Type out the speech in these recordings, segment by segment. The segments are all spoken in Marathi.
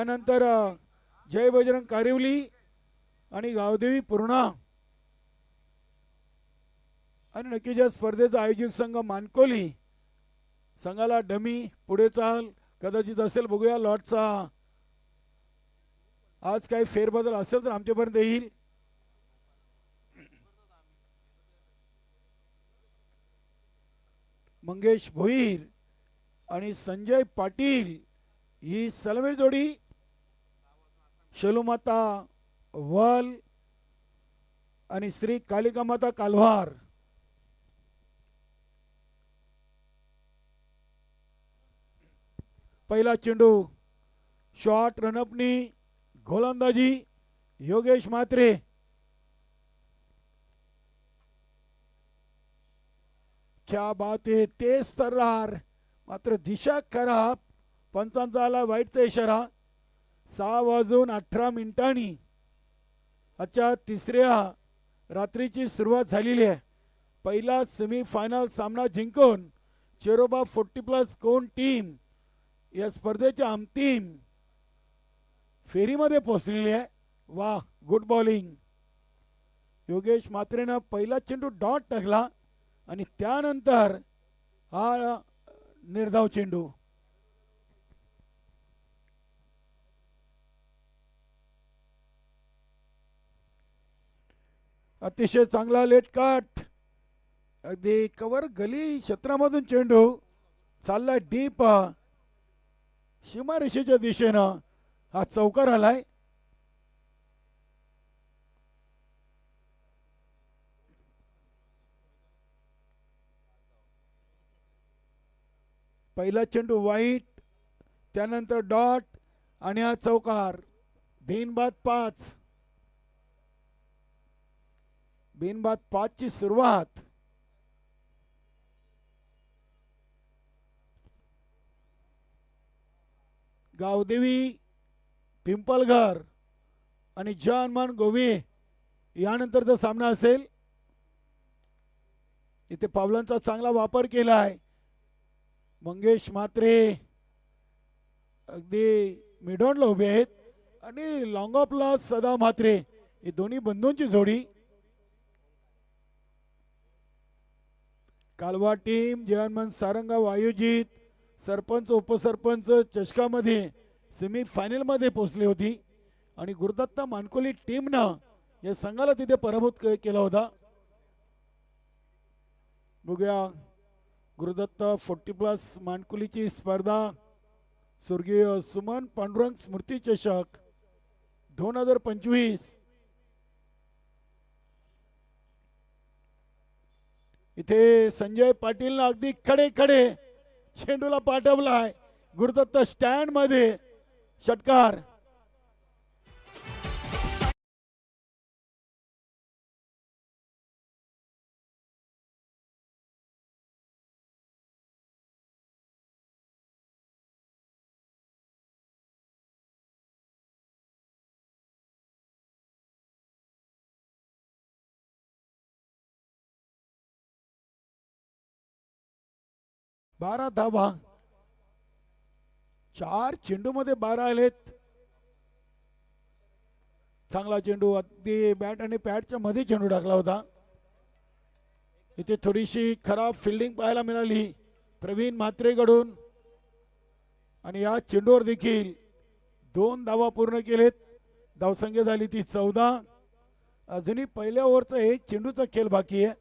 त्यानंतर जय बजरंग कारिवली आणि गावदेवी पूर्णा आणि नक्कीच या स्पर्धेचा आयोजक संघ मानकोली संघाला डमी पुढे चाल कदाचित असेल, बघूया लॉटचा आज काही फेरबदल असेल तर आमच्यापर्यंत येईल. मंगेश भोईर आणि संजय पाटील ही सलमीर जोडी. शलुमाता वल आणि श्री कालिकामाता कालवार. पहिला चेंडू शॉट रनअपनी गोलंदाजी योगेश म्हात्रे. क्या बात आहे, तेज तर्रार मात्र दिशा खराब. पंचांचा आला वाईटचा इशारा. 6:18 आजच्या तिसऱ्या रात्रीची सुरुवात झालेली आहे. पहिला सेमीफायनल सामना जिंकून चेरोबा 40+ कोण टीम या स्पर्धेच्या अंतिम फेरीमध्ये पोहोचलेली आहे. वाह, गुड बॉलिंग. योगेश म्हात्रेनं पहिला चेंडू डॉट टाकला आणि त्यानंतर हा निर्धाव चेंडू. अतिशय चांगला लेट कट, अगदी कवर गली क्षेत्रामधून चेंडू चालला डीप सीमारेषेच्या दिशेनं. हा चौकार आलाय. पहिला चेंडू वाईट, त्यानंतर डॉट आणि हा चौकार. बिनबाद 5. बिनबाद 5 ची सुरुवात. गावदेवी पिंपलघर आणि जानमान गोवे यानंतरचा सामना असेल. इथे पावलांचा चांगला वापर केलाय. मंगेश म्हात्रे अगदी मिडॉनला उभे आहेत आणि लॉंग ऑफला सदा म्हात्रे ही दोन्ही बंधूंची जोडी. कालवा टीम जयनमन सारंगाव आयोजित सरपंच उपसरपंच चषकामध्ये सेमीफायनल मध्ये पोहोचली होती आणि गुरुदत्ता मानकोली टीमनं या संघाला तिथे पराभूत केला होता. बघूया गुरुदत्त 40+ मानकुलीची स्पर्धा स्वर्गीय सुमन पांडुरंग स्मृती चषक 2025. इथे संजय पाटीलनं अगदी खडे खडे चेंडूला पाठवलाय. गुरुदत्त स्टँड मध्ये षटकार. बारा धावा, 4 चेंडू मध्ये 12 आलेत. चांगला चेंडू, अगदी बॅट आणि पॅडच्या मध्ये चेंडू टाकला होता. इथे थोडीशी खराब फिल्डिंग पाहायला मिळाली प्रवीण म्हात्रेकडून आणि या चेंडूवर देखील 2 धावा पूर्ण केलेत. धावसंख्या झाली ती 14. अजूनही पहिल्या ओव्हरचा 1 चेंडूचा खेळ बाकी आहे.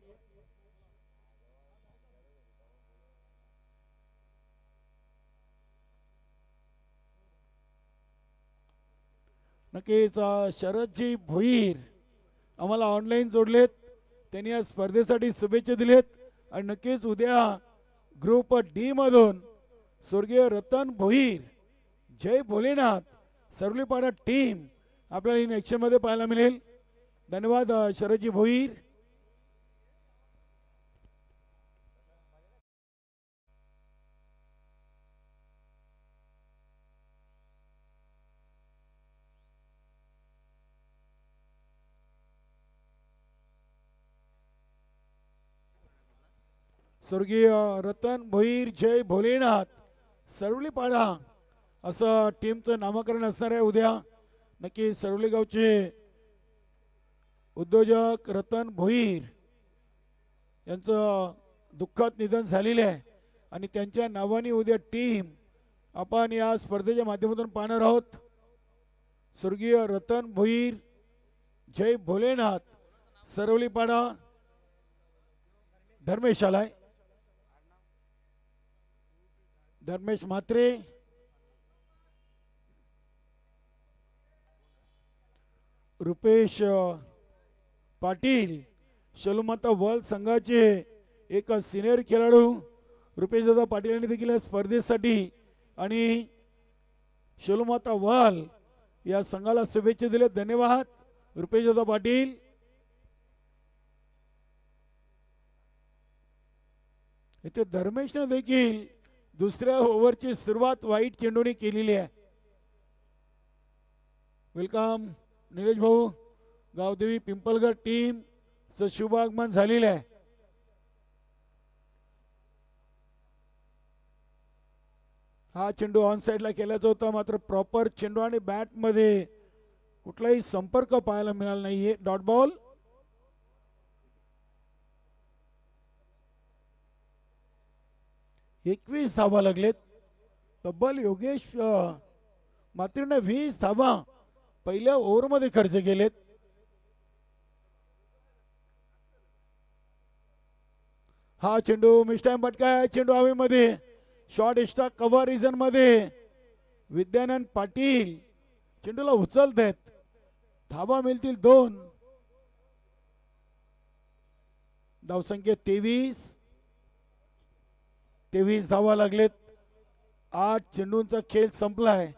नक्कीच शरदजी भोईर आम्हाला ऑनलाईन जोडलेत, त्यांनी या स्पर्धेसाठी शुभेच्छा दिलेत. आणि नक्कीच उद्या ग्रुप डी मधून स्वर्गीय रतन भोईर, जय भोलेनाथ सरवलीपाडा टीम आपल्याला इन ॲक्शन मध्ये पाहायला मिळेल. धन्यवाद शरदजी भोईर. स्वर्गीय रतन भोईर, जय भोलेनाथ सरवलीपाडा असं टीमचं नामकरण असणार आहे उद्या. नक्की सरवली गावचे उद्योजक रतन भोईर यांचं दुःखद निधन झालेले आहे आणि त्यांच्या नावाने उद्या टीम आपण या स्पर्धेच्या माध्यमातून पाहणार आहोत. स्वर्गीय रतन भोईर, जय भोलेनाथ, सरवलीपाडा, धर्मेश आलाय, धर्मेश म्हात्रे, रुपेश पाटील, शलुमाता वर्ल्ड संघाचे एक सिनियर खेळाडू रुपेशदादा पाटील यांनी देखील या स्पर्धेसाठी आणि शलुमाता वर्ल्ड या संघाला शुभेच्छा दिल्या. धन्यवाद रुपेशदादा पाटील. इथे धर्मेशने देखील दुसऱ्या ओव्हरची सुरुवात वाईट चेंडूने केलेली आहे. वेलकम निलेश भाऊ. गावदेवी पिंपलगड टीम चं शुभ आगमन झालेलं आहे. हा चेंडू ऑन साइडला केल्याचा होता, मात्र प्रॉपर चेंडू आणि बॅट मध्ये कुठलाही संपर्क पाहायला मिळाला नाहीये. Dot ball. एकवीस धावा लागलेत. तब्बल योगेश मात्रेने 20 धावा पहिल्या ओव्हरमध्ये खर्च केलेत. हा चेंडू मिस्टाईम पटकाय. चेंडू हवेमध्ये शॉर्ट एक्स्ट्रा कव्हर रिजन मध्ये विद्यानंद पाटील चेंडूला उचलत आहेत. धावा मिळतील 2. धावसंख्या 23 धावा लागलेत. 8 चेंडूंचा खेळ संपलाय.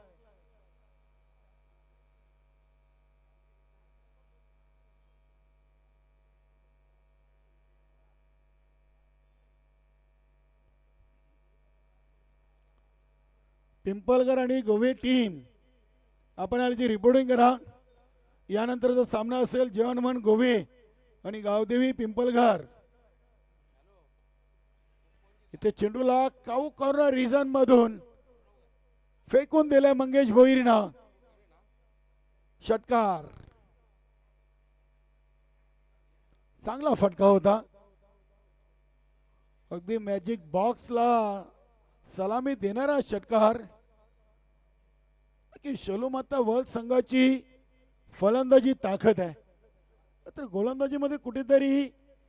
पिंपलगर आणि गोवे टीम आपण याची रिपोर्टिंग करा. यानंतरचा सामना असेल जवानमन गोवे आणि गावदेवी पिंपलघर. इथे चेंडूला काऊ कॉर्नर रिजन मधून फेकून दिलाय मंगेश भोईरना. षटकार. चांगला फटका होता. अगदी मॅजिक बॉक्सला सलामी देणारा षटकार. की शोलुमाता वर्ल्ड संघाची फलंदाजी ताकद आहे, तर गोलंदाजी मध्ये कुठेतरी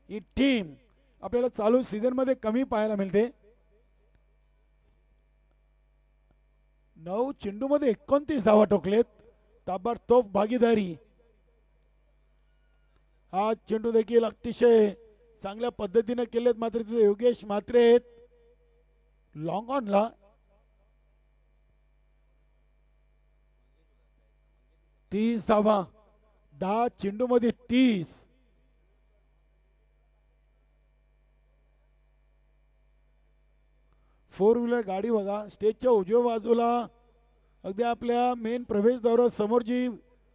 ही टीम आपल्याला चालू सीझन मध्ये कमी पाहायला मिळते. 9 चेंडू मध्ये 29 धावा ठोकलेत. ताबडतोब भागीदारी. हा चेंडू देखील अतिशय चांगल्या पद्धतीने केलेत, मात्र तिथे योगेश म्हात्रे आहेत लॉंग ऑनला. 30 धावा 10 चेंडू मध्ये 30. फोर व्हीलर गाडी बघा स्टेजच्या उजव्या बाजूला अगदी आपल्या मेन प्रवेशद्वारा समोर जी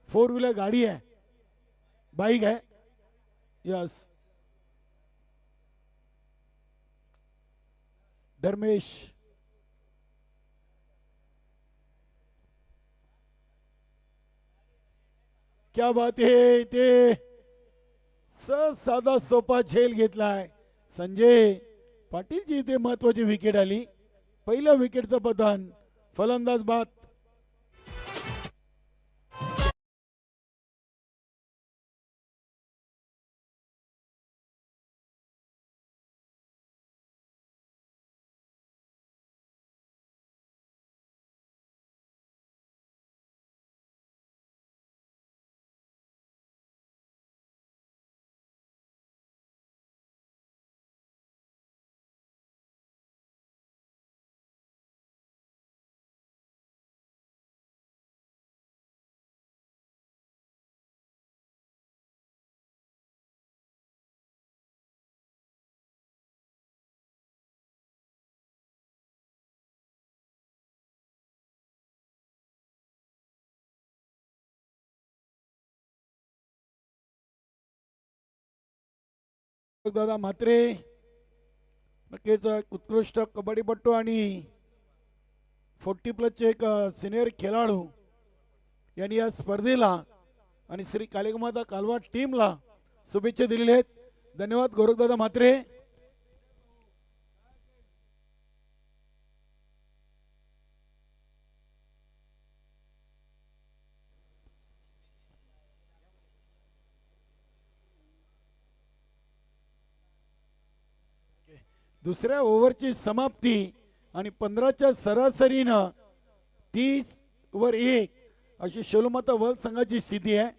फोर व्हीलर गाडी आहे, बाईक आहे. यस, धर्मेश. क्या बात है. ते साधा सोपा झेल घेतलाय संजय पाटील जी. इथे महत्वाची विकेट आली. पहिल्या विकेटचं पतन. फलंदाज बाद. दादा म्हात्रे नक्कीच उत्कृष्ट कबड्डीपटू आणि 40+ एक सिनियर खेळाडू यांनी या स्पर्धेला आणि श्री कालिकमाता कालवा टीमला शुभेच्छा दिलेल्या आहेत. धन्यवाद गोरखदादा म्हात्रे. दुसऱ्या ओव्हरची समाप्ती आणि 15च्या सरासरीनं 30 वर 1 अशी शोलमाता वर्ल्ड संघाची स्थिती आहे.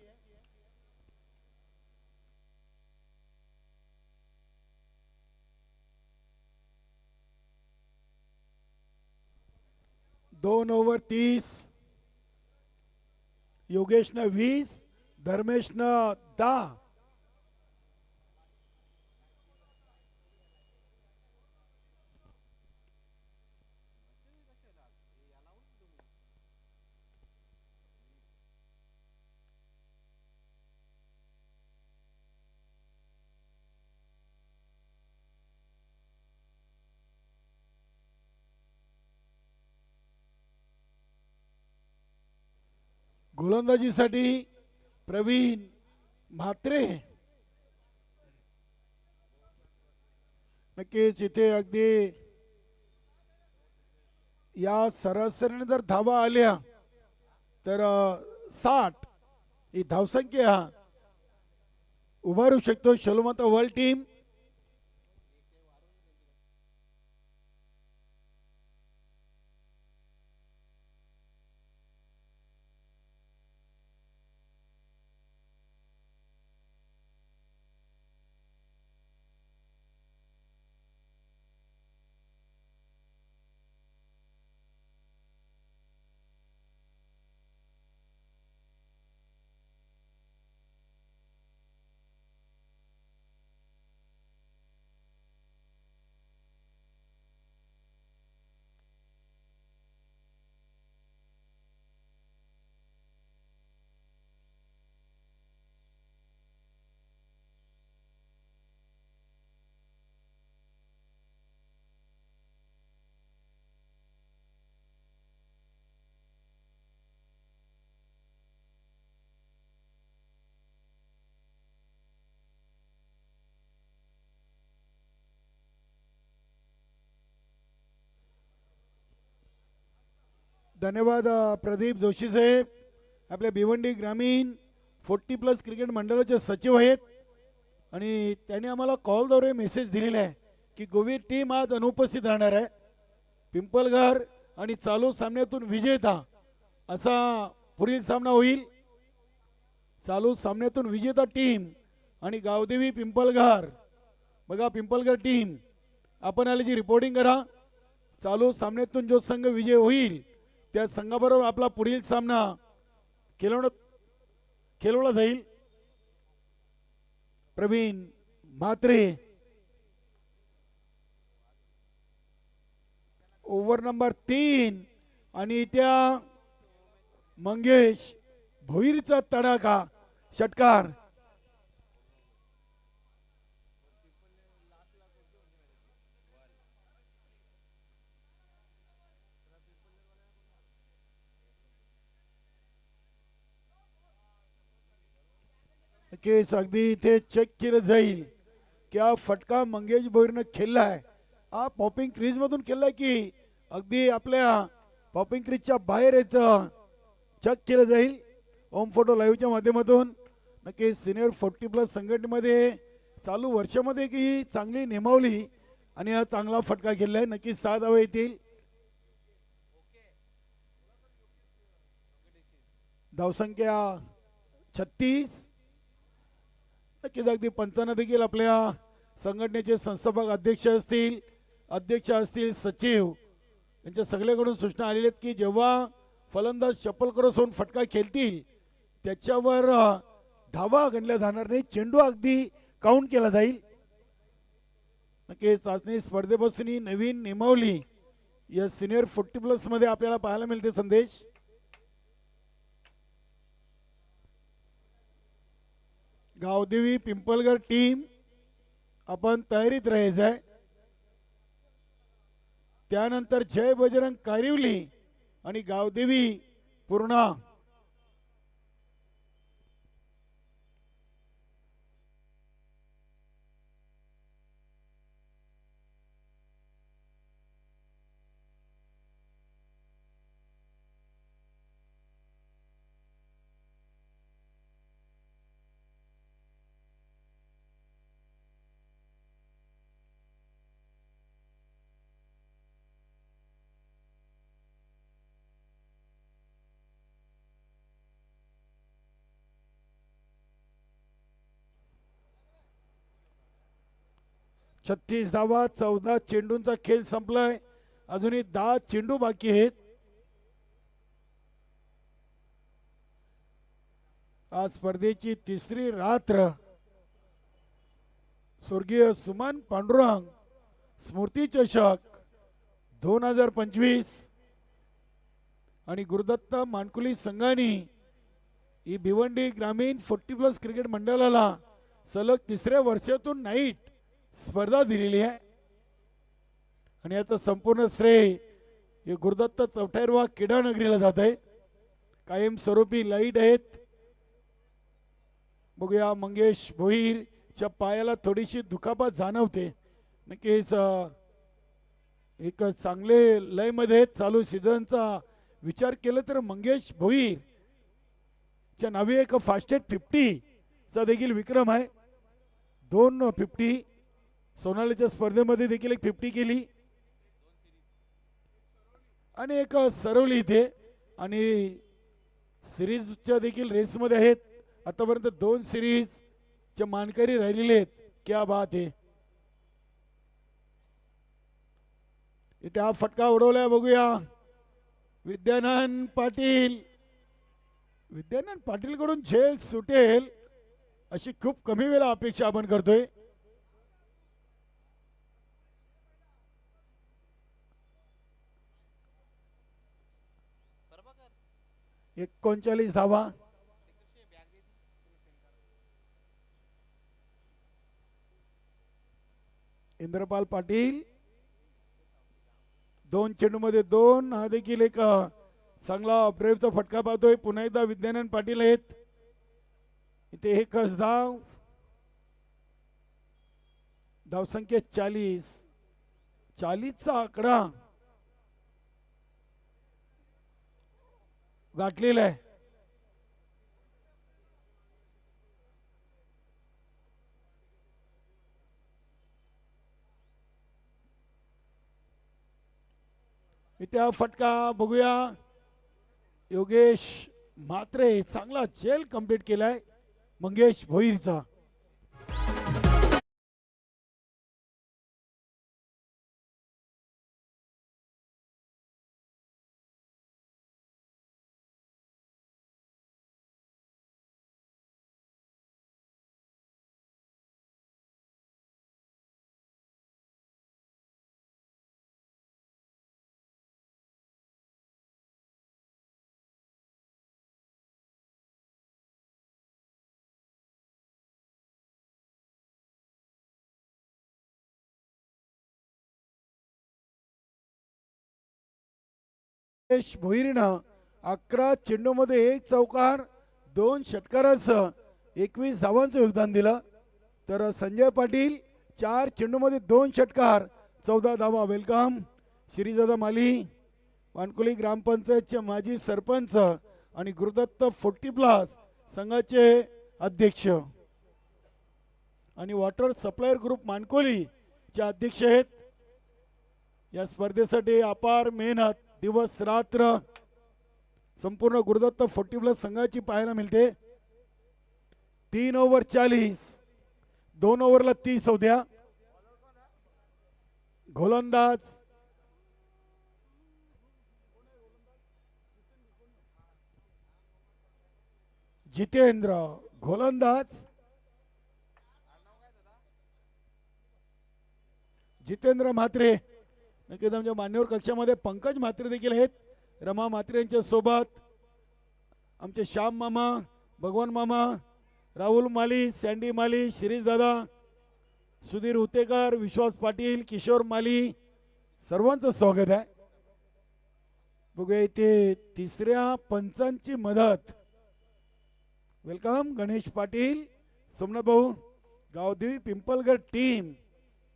दोन ओव्हर 30. योगेशनं 20, धर्मेशनं 10. गोलंदाजीसाठी प्रवीण म्हात्रे. नक्कीच इथे अगदी या सरासरीने जर धावा आल्या तर 60 ही धावसंख्या उभारू शकतो शोलमाता वर्ल्ड टीम. धन्यवाद प्रदीप जोशी साहेब. आपल्या भिवंडी ग्रामीण 40+ क्रिकेट मंडळाचे सचिव आहेत आणि त्यांनी आम्हाला कॉलद्वारे मेसेज दिलेला आहे की गोवी टीम आज अनुपस्थित राहणार आहे. पिंपलघर आणि चालू सामन्यातून विजेता असा पुढील सामना होईल. चालू सामन्यातून विजेता टीम आणि गावदेवी पिंपलघर. बघा पिंपलघर टीम आपण आल्याची रिपोर्टिंग करा. चालू सामन्यातून जो संघ विजय होईल त्या संघाबरोबर आपला पुढील सामना खेळवला जाईल. प्रवीण म्हात्रे ओव्हर नंबर 3 आणि त्या मंगेश भोईरचा तडाखा षटकार. केस अगदी इथे चेक केलं जाईल की हा फटका मंगेश भोईरनं खेळलाय. हा पॉपिंग क्रीज मधून खेळलाय की अगदी आपल्या पॉपिंग क्रीजच्या बाहेर याचं चेक केलं जाईल. होम फोटो लाईव्हच्या माध्यमातून. नक्की सिनियर 40+ संघटनेमध्ये चालू वर्षामध्ये की चांगली नेमावली आणि हा चांगला फटका खेळलाय. नक्की 6 धावा येतील. धावसंख्या 36. नक्कीच अगदी पंचांना देखील आपल्या संघटनेचे संस्थापक अध्यक्ष असतील सचिव यांच्या सगळ्याकडून सूचना आलेल्या आहेत की जेव्हा फलंदाज चप्पल क्रॉस होऊन फटका खेळतील त्याच्यावर धावा गणल्या जाणार नाही. चेंडू अगदी काउंट केला जाईल. नक्कीच चाचणी स्पर्धेपासून नवीन नियमावली या सिनियर 40+ मध्ये आपल्याला पाहायला मिळते. संदेश गावदेवी पिंपलघर टीम आपण तयारीत राहायचं आहे. त्यानंतर जय बजरंग कारिवली आणि गावदेवी पूर्णा. छत्तीस धावा, 14 चेंडूंचा खेळ संपलाय. अजूनही 10 चेंडू बाकी आहेत. आज स्पर्धेची तिसरी रात्र. स्वर्गीय सुमन पांडुरंग स्मृती चषक 2025 आणि गुरुदत्त मानकुली संघाने ही भिवंडी ग्रामीण 40+ क्रिकेट मंडळाला सलग तिसऱ्या वर्षातून नाईट स्पर्धा दिलेली आहे. आणि याचं संपूर्ण श्रेय हे गुरुदत्त चौथाईरवा क्रीडा नगरीला जात आहे. कायमस्वरूपी लाईट आहेत. बघूया, मंगेश भोईरच्या पायाला थोडीशी दुखापत जाणवते. नक्कीच एक चांगले लय मध्ये चालू सीझनचा विचार केला तर मंगेश भोईर च्या नावे एक फास्टेस्ट 50 चा देखील विक्रम आहे. 2 50 सोनालीच्या स्पर्धेमध्ये देखील एक 50 केली आणि एक सरवली इथे. आणि सिरीजच्या देखील रेसमध्ये आहेत. आतापर्यंत 2 सिरीजच्या मानकरी राहिलेले आहेत. क्या बात आहे. इथे हा फटका उडवलाय. बघूया, विद्यानंद पाटील. विद्यानंद पाटील कडून झेल सुटेल अशी खूप कमी वेळा अपेक्षा आपण करतोय. 39 धावा. इंद्रपाल पाटील 2 चेंडूमध्ये 2. हा देखील एक चांगला ब्रेवचा फटका पाहतोय. पुन्हा एकदा विद्यानंद पाटील आहेत. इथे एकच धाव. धावसंख्या 40. 40चा आकडा गाठलेला आहे. इथे हा फटका बघूया. योगेश म्हात्रे चांगला झेल कंप्लीट केलाय मंगेश भोईरचा. भोईरनं 11 चेंडूमध्ये 1 चौकार 2 षटकारासह 21 धावांचं योगदान दिलं. तर संजय पाटील 4 चेंडूमध्ये 2 षटकार 14 धावा. वेलकम श्रीदादा माली, वानकुली ग्रामपंचायतचे माजी सरपंच आणि गुरुदत्त 40+ संघाचे अध्यक्ष आणि वॉटर सप्लायर ग्रुप मानकोली चे अध्यक्ष आहेत. या स्पर्धेसाठी अपार मेहनत दिवस रात्र संपूर्ण गुरुदत्त 40+ संघाची पाहायला मिळते. 3 ओव्हर 40, 2 ओव्हरला 30 होत्या. गोलंदाज जितेंद्र, गोलंदाज जितेंद्र म्हात्रे. नक्कीच आमच्या मान्यवर कक्षामध्ये पंकज म्हात्रे देखील आहेत. रमा म्हात्रे यांच्या सोबत आमचे श्याम मामा, भगवान मामा, राहुल माली, सँडी माली, शिरीष दादा, सुधीर उतेकर, विश्वास पाटील, किशोर माली, सर्वांचं स्वागत आहे. बघूया इथे तिसऱ्या पंचांची मदत. वेलकम गणेश पाटील, सोमनाथ भाऊ, गावदेवी पिंपलगड टीम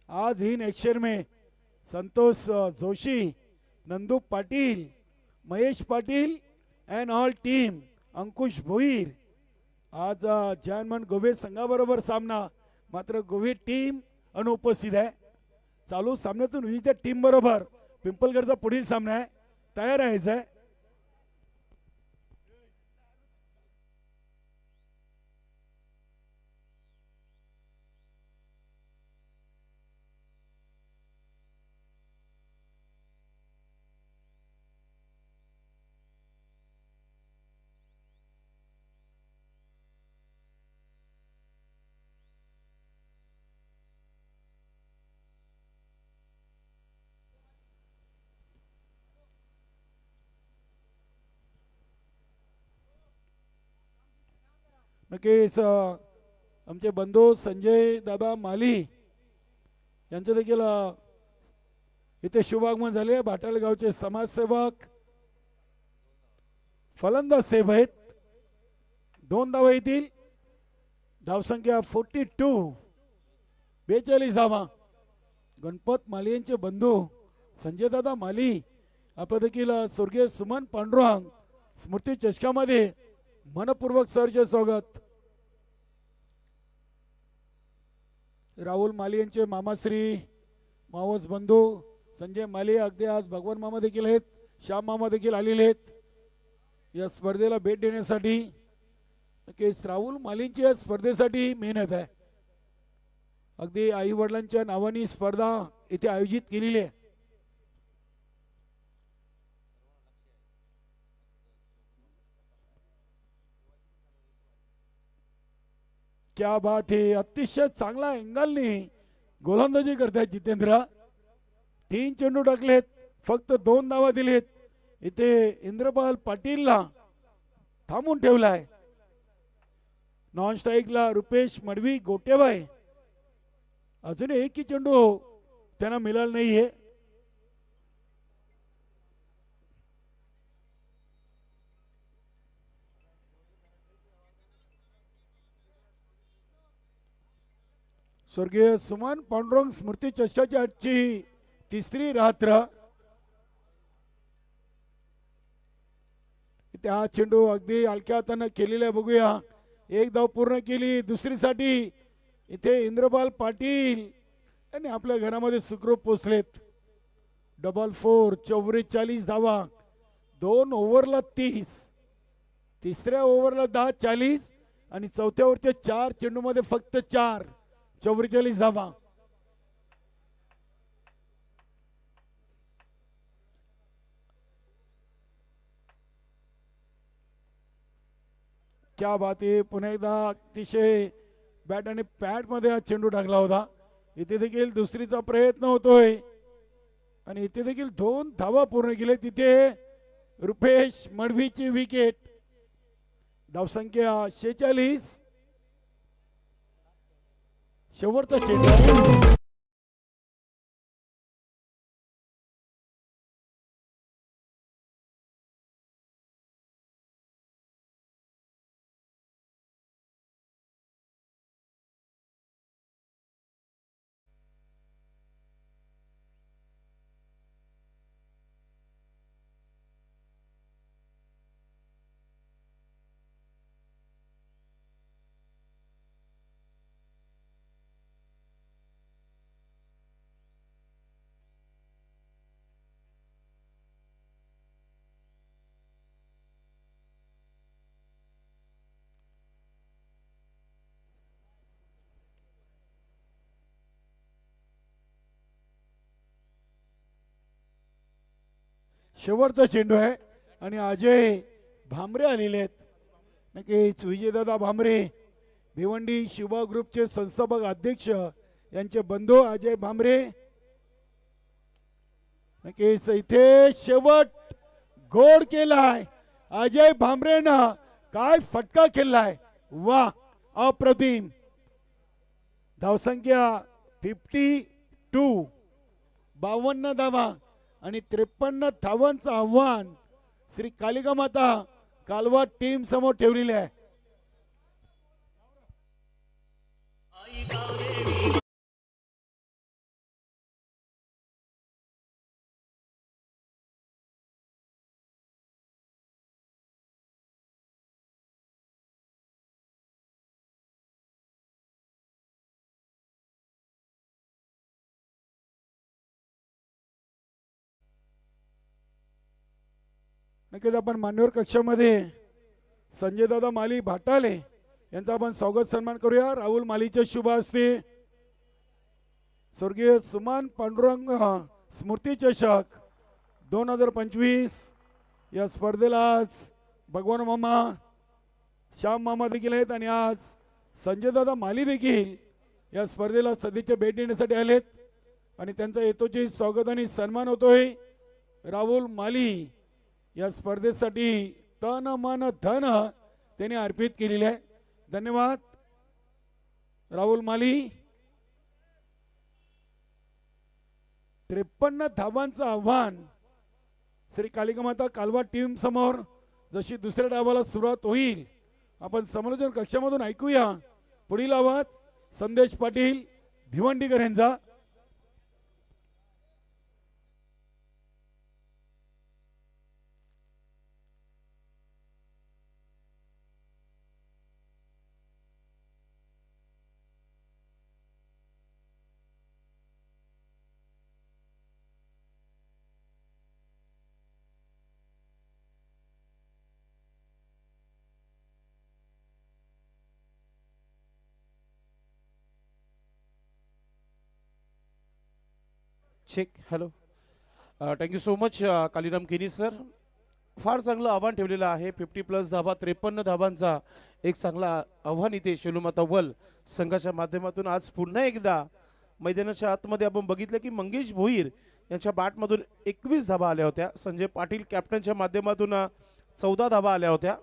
आज इन एक्शन में. Santosh Joshi, Nandu Patil, Mahesh Patil and all team, Ankush Bhoir. आज जयमन गोवे संघाबरोबर सामना, मात्र गोवे टीम अनुपस्थित आहे. चालू सामन्यातून विविध टीम बरोबर पिंपलगडचा पुढील सामना आहे, तयार राहायचं आहे. नक्कीच आमचे बंधू संजय दादा माली यांचे देखील इथे शुभागमन झाले. भाटाळ गावचे समाजसेवक फलंदाज सेफ आहेत. 2 धावा येतील. धावसंख्या 42, 42 धावा. गणपत माली यांचे बंधू संजय दादा माली आपण देखील स्वर्गीय सुमन पांडुरंग स्मृती चषकामध्ये मनपूर्वक सरचे स्वागत. राहुल माली यांचे मामाश्री मावस बंधू संजय माली अगदी आज भगवान मामा देखील आहेत, श्याम मामा देखील आलेले आहेत या स्पर्धेला भेट देण्यासाठी. नक्कीच राहुल मालींची या स्पर्धेसाठी मेहनत आहे. अगदी आई वडिलांच्या नावाने स्पर्धा इथे आयोजित केलेली आहे. क्या बात है, अतिशय चांगला अँगलने गोलंदाजी करतायत जितेंद्र. 3 चेंडू टाकलेत, फक्त 2 धावा दिलेत. इथे इंद्रपाल पाटीलला थांबून ठेवलाय. नॉन स्ट्राईकला रुपेश मडवी गोटेबाई. अजून एकही चेंडू त्यांना मिळाला नाहीये. स्वर्गीय सुमन पांडुरंग स्मृती चषकाची आजची तिसरी रात्र. त्या चेंडू अगदी हलक्या हाताने केलेला बघूया. 1 धाव पूर्ण केली. दुसरीसाठी इथे इंद्रपाल पाटील यांनी आपल्या घरामध्ये सुखरूप पोचलेत. 4 44 धावा. 2 ओव्हरला 30, तिसऱ्या ओव्हरला 10 40 आणि चौथ्या ओव्हरच्या 4 चेंडूमध्ये फक्त 4 44 धावा. क्या बात आहे. पुन्हा एकदा अतिशय बॅट आणि पॅड मध्ये हा चेंडू टाकला होता. इथे देखील दुसरीचा प्रयत्न होतोय आणि इथे देखील 2 धावा पूर्ण केले. तिथे रुपेश मडवीची विकेट. धावसंख्या 46. शेवटचा चेंडू. शेवटचा चेंडू आहे आणि अजय भामरे आलेले आहेत. नक्कीच विजयदादा भामरे भिवंडी शिवा ग्रुपचे संस्थापक अध्यक्ष यांचे बंधू अजय भामरे. नक्कीच इथे शेवट गोड केलाय अजय भामरेनं. काय फटका खेळलाय, वा अप्रतिम. धावसंख्या 52, 52 धावा आणि 53 धावांचं आव्हान श्री कालिका माता कालवा टीम समोर ठेवलेली आहे. नक्कीच आपण मान्यवर कक्षामध्ये संजय दादा माली भाटाले यांचा आपण स्वागत सन्मान करूया. राहुल मालीच्या शुभ हस्ते स्वर्गीय सुमान पांडुरंग स्मृती चषक 2025 या स्पर्धेला आज भगवान मामा श्याम मामा देखील आहेत आणि आज संजय दादा माली देखील या स्पर्धेला सदिच्छा भेट देण्यासाठी आलेत आणि त्यांचा येतोची स्वागत आणि सन्मान होतोय. राहुल माली या स्पर्धेसाठी तन मन धन त्यांनी अर्पित केलेले आहे. धन्यवाद राहुल माली. 53 धावांचं आव्हान श्री कालिका माता कालवा टीम समोर. जशी दुसऱ्या डावाला सुरुवात होईल आपण समालोचन कक्षामधून ऐकूया. पुढील आवाज संदेश पाटील भिवंडीकर यांचा. Check. Hello, thank you so much Kaliram Keni sir. फार चांगलं आव्हान ठेवलेलं आहे. 50+ धावा, 53 धावांचा एक चांगला आव्हान इथे शेलूमाता वल संघाच्या माध्यमातून. आज पुन्हा एकदा मैदानाच्या आतमध्ये आपण बघितलं की मंगेश भोईर यांच्या बॅटमधून 21 धावा आल्या होत्या. संजय पाटील कॅप्टनच्या माध्यमातून 14 धावा आल्या होत्या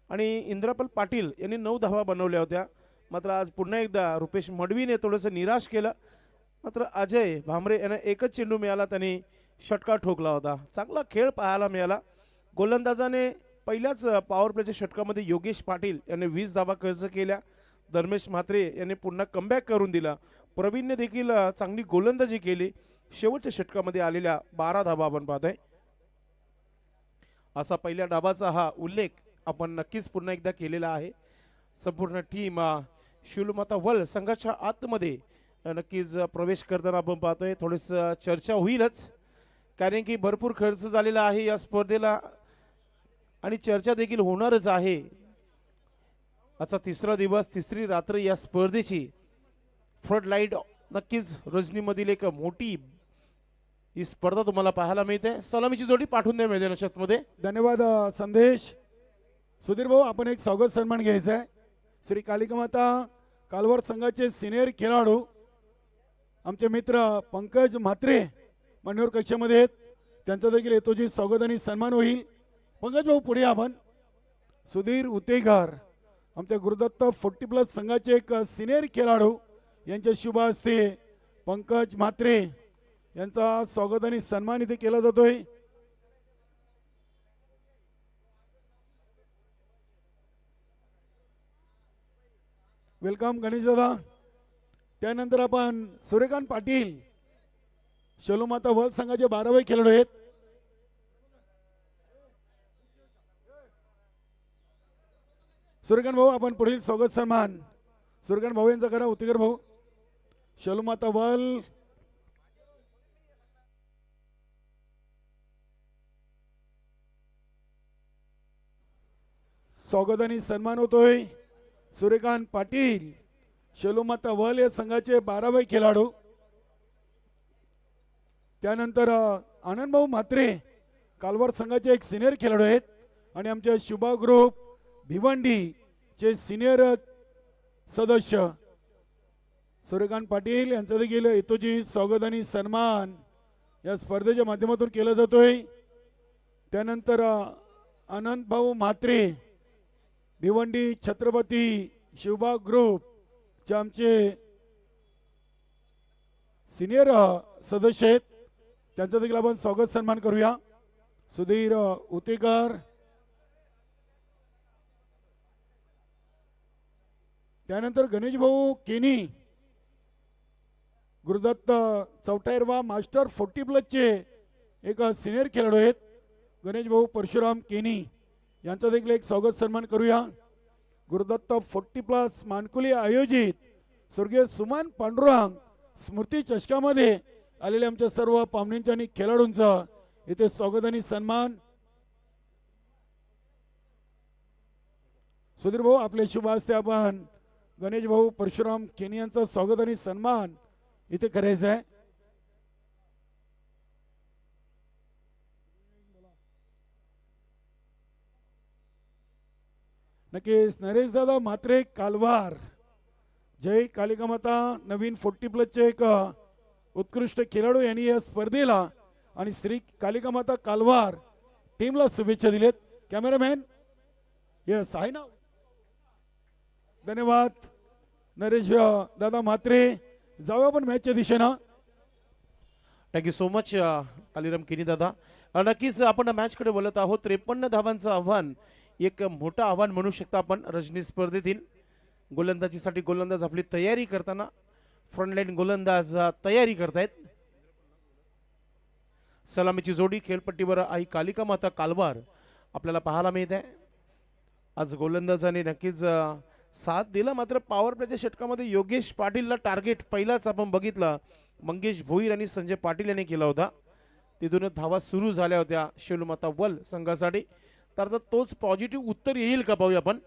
आणि इंद्रपाल पाटील यांनी 9 धावा बनवल्या होत्या. मात्र आज पुन्हा एकदा रुपेश मडवीने थोडंसं निराश केलं. मात्र अजय भामरे यांना एकच चेंडू मिळाला, त्यांनी षटकार ठोकला होता. चांगला खेळ पाहायला मिळाला. गोलंदाजाने पहिल्याच पॉवर प्लेच्या षटकामध्ये योगेश पाटील यांनी 20 धावा खर्च केल्या. धर्मेश म्हात्रे यांनी पुन्हा कमबॅक करून दिला. प्रवीणने देखील चांगली गोलंदाजी केली. शेवटच्या षटकामध्ये आलेल्या 12 धावा आपण पाहतोय. असा पहिल्या डावाचा हा उल्लेख आपण नक्कीच पुन्हा एकदा केलेला आहे. संपूर्ण टीम शेलूमाता वल संघाच्या आतमध्ये नक्कीच प्रवेश करताना आपण पाहतोय. थोडीस चर्चा होईलच कारण की भरपूर खर्च झालेला आहे या स्पर्धेला आणि चर्चा देखील होणारच आहे. आजचा तिसरा दिवस, तिसरी रात्र या स्पर्धेची. फ्लड लाईट नक्कीच रजनीमधील एक मोठी ही स्पर्धा तुम्हाला पाहायला मिळते. सलामीची जोडी पाठवून द्या मैदानाच्या मध्ये. धन्यवाद संदेश. सुधीर भाऊ आपण एक स्वागत सन्मान घ्यायचा आहे. श्री कालिका माता कालवर संघाचे सिनियर खेळाडू आमचे मित्र पंकज म्हात्रे मान्यवर कक्षामध्ये आहेत. त्यांचा देखील येतोची स्वागत आणि सन्मान होईल. पंकज भाऊ पुढे आपण. सुधीर उतेकर आमच्या गुरुदत्त 40+ संघाचे एक सिनियर खेळाडू यांच्या शुभ हस्ते पंकज म्हात्रे यांचा स्वागत आणि सन्मान इथे केला जातोय. वेलकम गणेश दादा. त्यानंतर आपण सूर्यकांत पाटील शेलूमाता वल संघाचे 12वे खेळाडू आहेत. सूर्यकांत भाऊ आपण पुढील स्वागत सन्मान सूर्यकांत भाऊ यांचा करा. उतेकर भाऊ शेलूमाता वल स्वागत आणि सन्मान होतोय. सूर्यकांत पाटील शेलूमाता वल या संघाचे 12वे खेळाडू. त्यानंतर आनंद भाऊ म्हात्रे कालवार संघाचे एक सिनियर खेळाडू आहेत आणि आमच्या शुभा ग्रुप भिवंडी चे सिनियर सदस्य सूर्यकांत पाटील यांचा देखील येतोची स्वागत आणि सन्मान या स्पर्धेच्या माध्यमातून केला जातोय. त्यानंतर आनंद भाऊ म्हात्रे भिवंडी छत्रपती शिवबा ग्रुप चे आमचे सिनियर सदस्य आहेत. त्यांचा देखील आपण स्वागत सन्मान करूया. सुधीर उतेकर, त्यानंतर गणेश भाऊ केनी, गुरुदत्त चौटायरवा मास्टर 40+ एक सिनियर खेळाडू आहेत. गणेश भाऊ परशुराम केनी यांचा देखील एक स्वागत सन्मान करूया. गुरुदत्त 40+ मानकुली आयोजित स्वर्गीय सुमन पांडुरंग स्मृती चषकामध्ये आलेल्या आमच्या सर्व पाहुण्यांच्या आणि खेळाडूंचा इथे स्वागत आणि सन्मान. सुधीर भाऊ आपले शुभ हस्ते आपण गणेश भाऊ परशुराम केनी यांचा स्वागत आणि सन्मान इथे करायचं आहे. नक्कीच नरेश दादा म्हात्रे कालवार, जय कालिका माता नवीन 40+ एक उत्कृष्ट खेळाडू यांनी या स्पर्धेला आणि श्री कालिका माता कालवार टीमला शुभेच्छा दिलेत. कॅमेरामॅन यस आहे ना, धन्यवाद नरेश दादा म्हात्रे. जाऊ आपण मॅचच्या दिशेनं. थँक्यू सो मच कालीराम केनी दादा. नक्कीच आपण मॅचकडे बोलत आहोत. 53 धावांचं आव्हान एक मोठं आव्हान म्हणू शकता आपण रणजी स्पर्धेतील. गोलंदाजीसाठी गोलंदाज आपली तयारी करताना फ्रंटलाईन गोलंदाज तयारी करतायत. सलामीची जोडी खेळपट्टीवर आई कालिका माता कालवार आपल्याला पाहायला मिळत आहे. आज गोलंदाजाने नक्कीच साथ दिला, मात्र पॉवर प्लेच्या षटकामध्ये योगेश पाटीलला टार्गेट पहिलाच आपण बघितला मंगेश भोईर आणि संजय पाटील यांनी केला होता. तिथून धावा सुरू झाल्या होत्या शेलूमाता वल संघासाठी. तर आता तोच पॉझिटिव्ह उत्तर येईल का पाहूया आपण.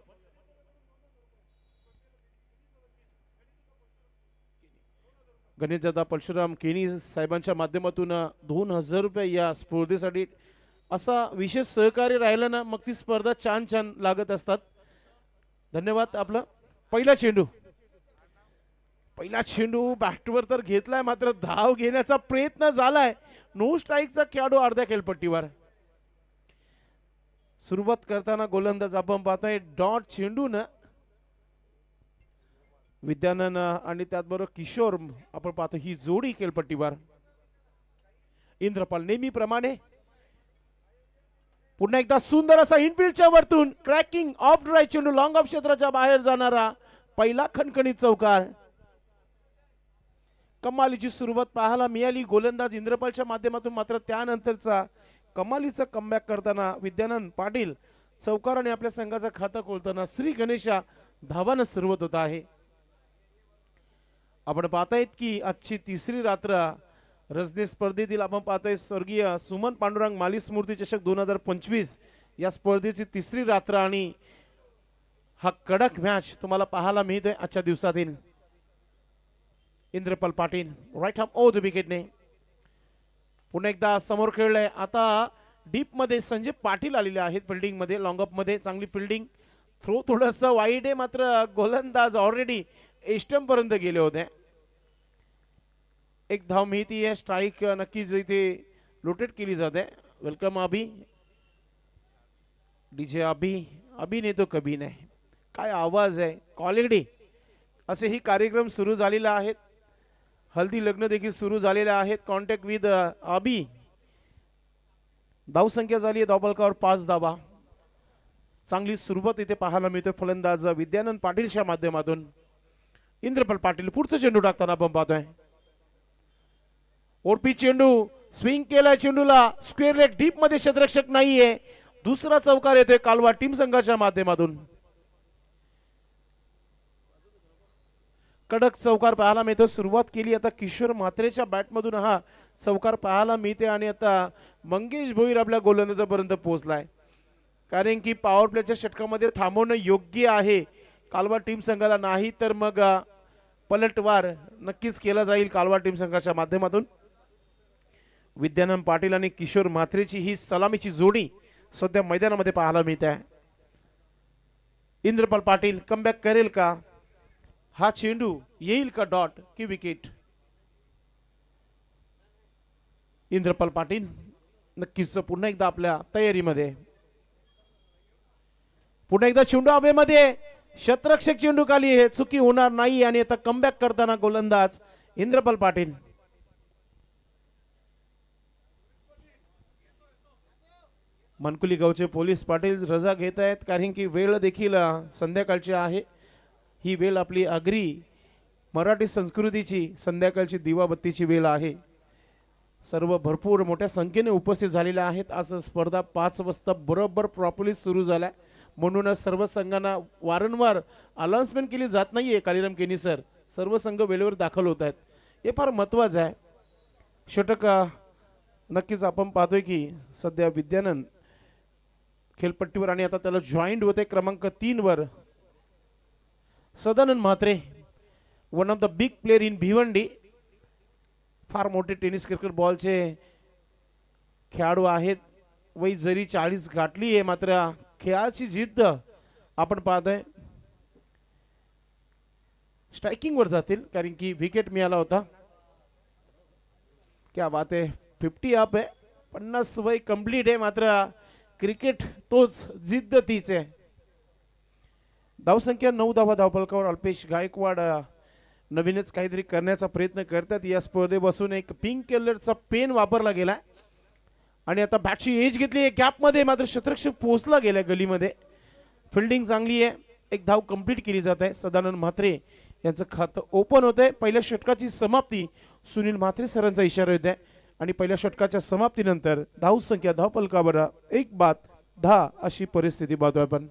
गणेशदादा परशुराम केनी साहेबांच्या माध्यमातून 2000 रुपये या स्पर्धेसाठी असा विशेष सहकार्य राहिलं ना, मग ती स्पर्धा छान छान लागत असतात. धन्यवाद. आपला पहिला चेंडू बॅटवर तर घेतलाय, मात्र धाव घेण्याचा प्रयत्न झालाय. नो स्ट्राईकचा खेळाडू अर्ध्या खेळपट्टीवर. सुरुवात करताना गोलंदाज आपण पाहतोय डॉट चेंडू न विद्यानंद आणि त्याचबरोबर किशोर आपण पाहतो ही जोडी खेळपट्टीवर. इंद्रपाल नेहमीप्रमाणे पुन्हा एकदा सुंदर असा इनफिल्डच्या वरतून क्रॅकिंग ऑफ ड्राईव्ह चेंडू लॉंग ऑफ क्षेत्राच्या बाहेर जाणारा पहिला खणखणीत चौकार. कमालीची सुरुवात पाहायला मिळाली गोलंदाज इंद्रपालच्या माध्यमातून, मात्र त्यानंतरचा कमालीचा कमबॅक करताना विद्यानंद पाटील चौकाराने आपल्या संघाचा खाता खोलताना श्री गणेशा धावानं सुरुवात होत आहे. आपण पाहतायत की आजची तिसरी रात्र रजनी स्पर्धेतील आपण पाहतोय स्वर्गीय सुमन पांडुरंग माली स्मृती चषक 2025 या स्पर्धेची तिसरी रात्र आणि हा कडक मॅच तुम्हाला पाहायला मिळतोय आजच्या दिवसातील. Indrapal Patil right arm over the विकेटने पुन्हा एकदा समोर खेळलंय. आता डीप मध्ये संजय पाटील आलेले आहेत फिल्डिंग मध्ये. लॉंग अप मध्ये चांगली फिल्डिंग. थ्रो थोडस वाईड आहे, मात्र गोलंदाज ऑलरेडी एस्टम पर्यंत गेले होते. एक धाव मिळती आहे. स्ट्राईक नक्कीच इथे लोटेट केली जाते. वेलकम अभी डीजे अभी ने तो कभी नाही. काय आवाज आहे, क्वालिटी. असेही कार्यक्रम सुरू झालेले आहेत. हल्दी लग्न देखील सुरू झालेले आहेत. कॉन्टॅक्ट विथ अभी. धावसंख्या झाली आहे धावफलकावर 5 धावा. चांगली सुरुवात इथे पाहायला मिळते फलंदाज विद्यानंद पाटीलच्या माध्यमातून. इंद्रपाल पाटील पुढचा चेंडू टाकताना आपण पाहतोय. ओरपी चेंडू स्विंग केला. चेंडूला स्क्वेअर लेग डीप मध्ये क्षेत्ररक्षक नाहीये. दुसरा चौकार येतोय कालवा टीम संघाच्या माध्यमातून. कडक चौकार पाहायला मिळतो. सुरुवात केली आता किशोर म्हात्रेच्या बॅटमधून हा चौकार पाहायला मिळते आणि आता मंगेश भोईर आपल्या गोलंदाजापर्यंत पोहोचलाय. कारण की पॉवर प्लेच्या षटकामध्ये थांबवणं योग्य आहे कालवा टीम संघाला, नाही तर मग पलटवार नक्कीच केला जाईल कालवा टीम संघाच्या माध्यमातून. विद्यानंद पाटील आणि किशोर म्हात्रेची ही सलामीची जोडी सध्या मैदानामध्ये पाहायला मिळते आहे. इंद्रपाल पाटील कमबॅक करेल का? हा चेंडू येईल का डॉट की विकेट? इंद्रपाल पाटील नक्कीच पुन्हा एकदा आपल्या तयारीमध्ये. पुन्हा एकदा चेंडू हवेमध्ये. क्षेत्ररक्षक चेंडू खाली. हे चुकी होणार नाही आणि आता कमबॅक करताना गोलंदाज इंद्रपाल पाटील. मनकुली गावचे पोलीस पाटील रजा घेत आहेत, कारण की वेळ देखील संध्याकाळची आहे. ही वेळ आपली आगरी मराठी संस्कृतीची संध्याकाळची दिवाबत्तीची वेळ आहे. सर्व भरपूर मोठ्या संख्येने उपस्थित झालेले आहेत. आज स्पर्धा 5 वाजता बरोबर प्रॉपरली सुरू झाल्या, म्हणूनच सर्व संघांना वारंवार अनाउन्समेंट केली जात नाहीये. कालीराम केनी सर, सर्व संघ वेळेवर दाखल होत आहेत, हे फार महत्त्वाचं आहे. षटक नक्कीच आपण पाहतोय की सध्या विद्यानंद खेळपट्टीवर आणि आता त्याला जॉईंट होते क्रमांक 3 वर Sadanand Mhatre, one of the big player in Bhiwandi. फार मोठे टेनिस क्रिकेट बॉलचे खेळाडू आहेत. वय जरी 40 गाठली आहे, मात्र खेळाची जिद्द आपण पाहतोय. स्ट्रायकिंग वर जातील, कारण की विकेट मिळाला होता. क्या बात आहे, 50 अप आहे, 50 वय कंप्लीट आहे, मात्र क्रिकेट तोच, जिद्द तीच आहे. धावसंख्या 9 धावा धावफलकावर. अल्पेश गायकवाड नवीनच काहीतरी करण्याचा प्रयत्न करतात. या स्पर्धेपासून एक पिंक कलरचा पेन वापरला गेला आणि आता बॅटची एज घेतली आहे गॅपमध्ये, मात्र शतरक्षक पोहोचला गेला गलीमध्ये. फिल्डिंग चांगली आहे, एक धाव कंप्लीट केली जात आहे. सदानंद म्हात्रे यांचं खातं ओपन होत आहे. पहिल्या षटकाची समाप्ती सुनील म्हात्रे सरांचा इशारा येत आहे आणि पहिल्या षटकाच्या समाप्तीनंतर धावसंख्या धावफलकावर 1-10 अशी परिस्थिती पाहतोय आपण.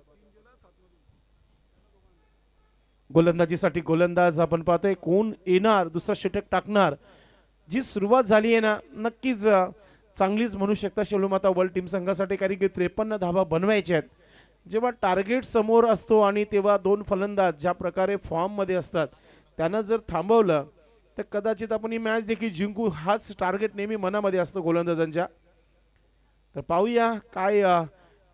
गोलंदाजीसाठी गोलंदाज आपण पाहतोय, कोण येणार, दुसरा षटक टाकणार. जी सुरुवात झाली आहे ना, नक्कीच चांगलीच म्हणू शकता शेलूमाता वर्ल्ड टीम संघासाठी, कारण की 53 धावा बनवायच्या आहेत. जेव्हा टार्गेट समोर असतो आणि तेव्हा दोन फलंदाज ज्या प्रकारे फॉर्म मध्ये असतात, त्यांना जर थांबवलं तर कदाचित आपण ही मॅच देखील जिंकू, हाच टार्गेट नेहमी मनामध्ये असतो गोलंदाजांच्या. तर पाहूया काय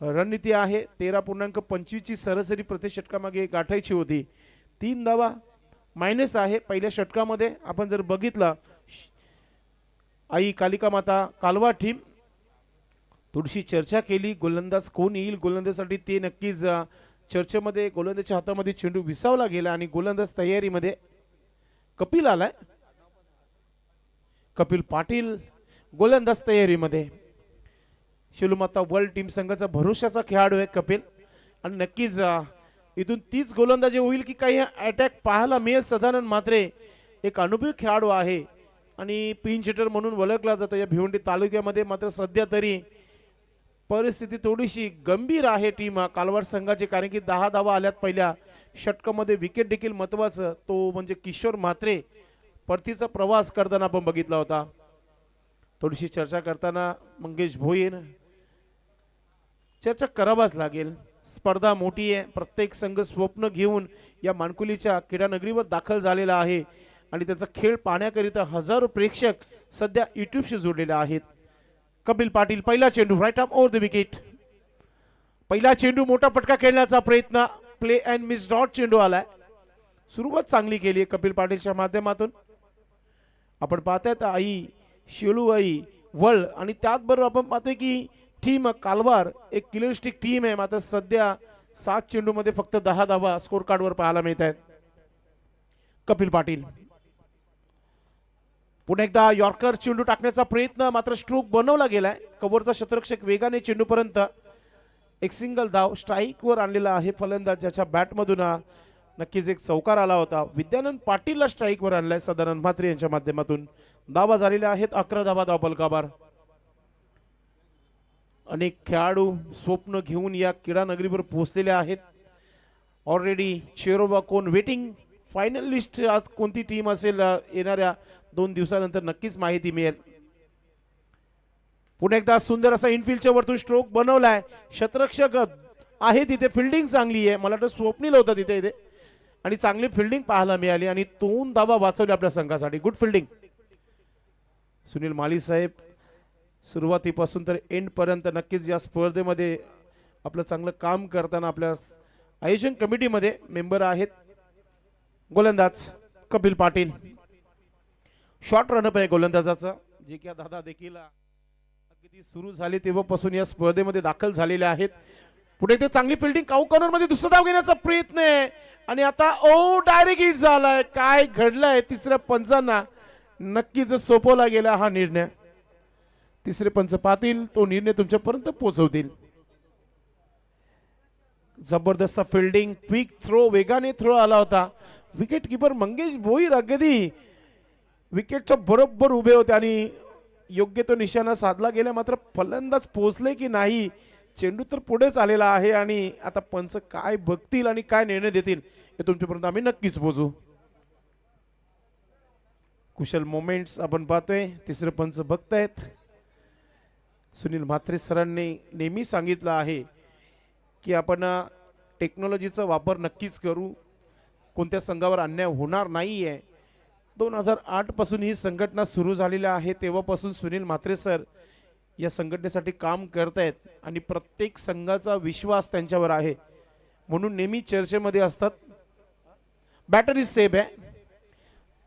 रणनीती आहे. 13.25 ची सरासरी प्रति षटकामागे गाठायची होती. 3 धावा मायनस आहे पहिल्या षटकामध्ये. आपण जर बघितलं, आई कालिका माता कालवा टीम थोडीशी चर्चा केली, गोलंदाज कोण येईल गोलंदाजासाठी ते नक्कीच चर्चेमध्ये. गोलंदाजच्या हातामध्ये चेंडू विसावला गेला आणि गोलंदाज तयारीमध्ये. कपिल आलाय, कपिल पाटील गोलंदाज तयारीमध्ये. शेलूमाता वर्ल्ड टीम संघाचा भरोशाचा खेळाडू आहे कपिल, आणि नक्कीच इथून तीच गोलंदाजी होईल की काही अटॅक पाहायला मिळेल. सदानंद म्हात्रे एक अनुभवी खेळाडू आहे आणि पिंच हिटर म्हणून ओळखला जातो या भिवंडी तालुक्यामध्ये. मात्र सध्या तरी परिस्थिती थोडीशी गंभीर आहे टीम कालवाड संघाची, कारण की 10 धावा आल्यात पहिल्या षटकामध्ये. विकेट देखील महत्वाचं, तो म्हणजे किशोर म्हात्रे परतीचा प्रवास करताना आपण बघितला होता. थोडीशी चर्चा करताना मंगेश भोईर, चर्चा करावाच लागेल. स्पर्धा मोठी आहे, प्रत्येक संघ स्वप्न घेऊन या मानकुलीच्या क्रीडानगरीवर दाखल झालेला आहे आणि त्याचा खेळ पाहण्याकरिता हजारो प्रेक्षक सध्या युट्यूबशी जोडलेले आहेत. कपिल पाटील पहिला चेंडू right arm over the wicket. पहिला चेंडू मोठा फटका खेळण्याचा प्रयत्न, प्ले अँड मिस डॉट चेंडू आलाय. सुरुवात चांगली केली आहे कपिल पाटीलच्या माध्यमातून. आपण पाहतायत आई शेलू आई वळ, आणि त्याचबरोबर आपण पाहतोय की टीम कालवार एक किलरस्टिक टीम आहे. मात्र सध्या 7 चेंडू मध्ये फक्त 10 धावा स्कोर कार्डवर पाहायला मिळत आहेत. कपिल पाटील पुन्हा एकदा यॉर्कर चेंडू टाकण्याचा प्रयत्न, मात्र स्ट्रोक बनवला गेलाय. कव्हरचा शतरक्षक वेगाने चेंडूपर्यंत एक सिंगल धाव स्ट्राईक वर आणलेला आहे फलंदाज, ज्याच्या बॅटमधून नक्कीच एक चौकार आला होता. विद्यानंद पाटीलला स्ट्राईक वर आणलाय सदानंद म्हात्रे यांच्या माध्यमातून. धावा झालेल्या आहेत 11 धावा धावफलकावर. अनेक खेळाडू स्वप्न घेऊन या क्रीडा नगरीवर पोहोचलेले आहेत. ऑलरेडी चेरोबा कोण वेटिंग. फायनल लिस्ट आज कोणती टीम असेल येणाऱ्या 2 दिवसानंतर नक्कीच माहिती मिळेल. पुन्हा एकदा सुंदर असा इनफिल्डच्या वरतून स्ट्रोक बनवलाय. शतरक्षक आहे तिथे, फिल्डिंग चांगली आहे. मला वाटतं स्वप्नील होता तिथे आणि चांगली फिल्डिंग पाहायला मिळाली आणि 2 धावा वाचवल्या आपल्या संघासाठी. गुड फिल्डिंग सुनील माली साहेब. सुरुवातीपासून तर एंड पर्यंत नक्कीच या स्पर्धेमध्ये आपलं चांगलं काम करताना आपल्या आयोजन कमिटीमध्ये मेंबर आहेत. गोलंदाज कपिल पाटील. शॉर्ट रनअप आहे गोलंदाजाचा, जे की दादा देखील किती सुरू झाली तेव्हापासून या स्पर्धेमध्ये दाखल झालेले आहेत. पुढे ते चांगली फिल्डिंग, काऊ कॉर्नर मध्ये दुसरा धाव घेण्याचा प्रयत्न आहे आणि आता डायरेक्ट हिट झालाय. काय घडलंय तिसऱ्या पंचांना, नक्कीच सोपवला गेला हा निर्णय. तिसरे पंच पाहतील, तो निर्णय तुमच्यापर्यंत पोहोचवतील. जबरदस्त फिल्डिंग, क्विक थ्रो, वेगाने थ्रो आला होता. विकेट किपर मंगेश भोईर अगदी विकेटच्या बरोबर उभे होते आणि योग्य तो निशाणा साधला गेला. मात्र फलंदाज पोहोचले की नाही, चेंडू तर पुढेच आलेला आहे आणि आता पंच काय बघतील आणि काय निर्णय देतील हे तुमच्यापर्यंत आम्ही नक्कीच पोहोचू. कुशल मोमेंट्स आपण पाहतोय, तिसरे पंच बघतायत. सुनील म्हात्रे सरांनी नेहमी सांगितलं आहे की आपण टेक्नॉलॉजीचा वापर नक्कीच करू, कोणत्या संघावर अन्याय होणार नाही आहे. 2008 पासून ही संघटना सुरू झालेली आहे, तेव्हापासून सुनील म्हात्रे सर या संघटनेसाठी काम करतायत आणि प्रत्येक संघाचा विश्वास त्यांच्यावर आहे म्हणून नेहमी चर्चेमध्ये असतात. बॅटर इज सेफ आहे.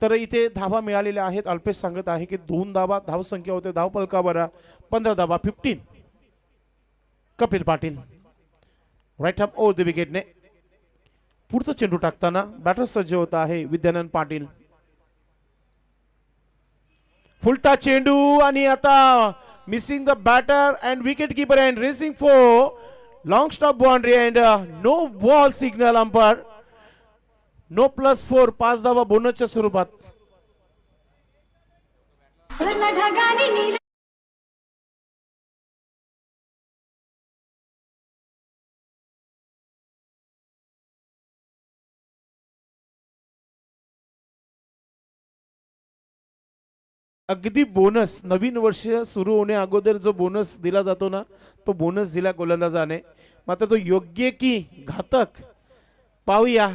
तर इथे धावा मिळालेल्या आहेत. अल्पेश सांगत आहे की 2 धावा, धावसंख्या होते धावपलकावर 15 धावा, 15. Kapil Patil right arm over the विकेटने. पुढचा चेंडू टाकताना बॅटर सज्ज होत आहे विद्यानंद पाटील. फुलटा चेंडू आणि आता missing the batter and wicket keeper and racing for long stop boundary and no ball signal umpire. No +4, 5 धावा बोनसच्या स्वरूपात. अगदी बोनस नवीन वर्ष सुरू होण्या अगोदर जो बोनस दिला जातो ना, तो बोनस दिला गोलंदाजाने. मात्र तो योग्य की घातक पाहूया,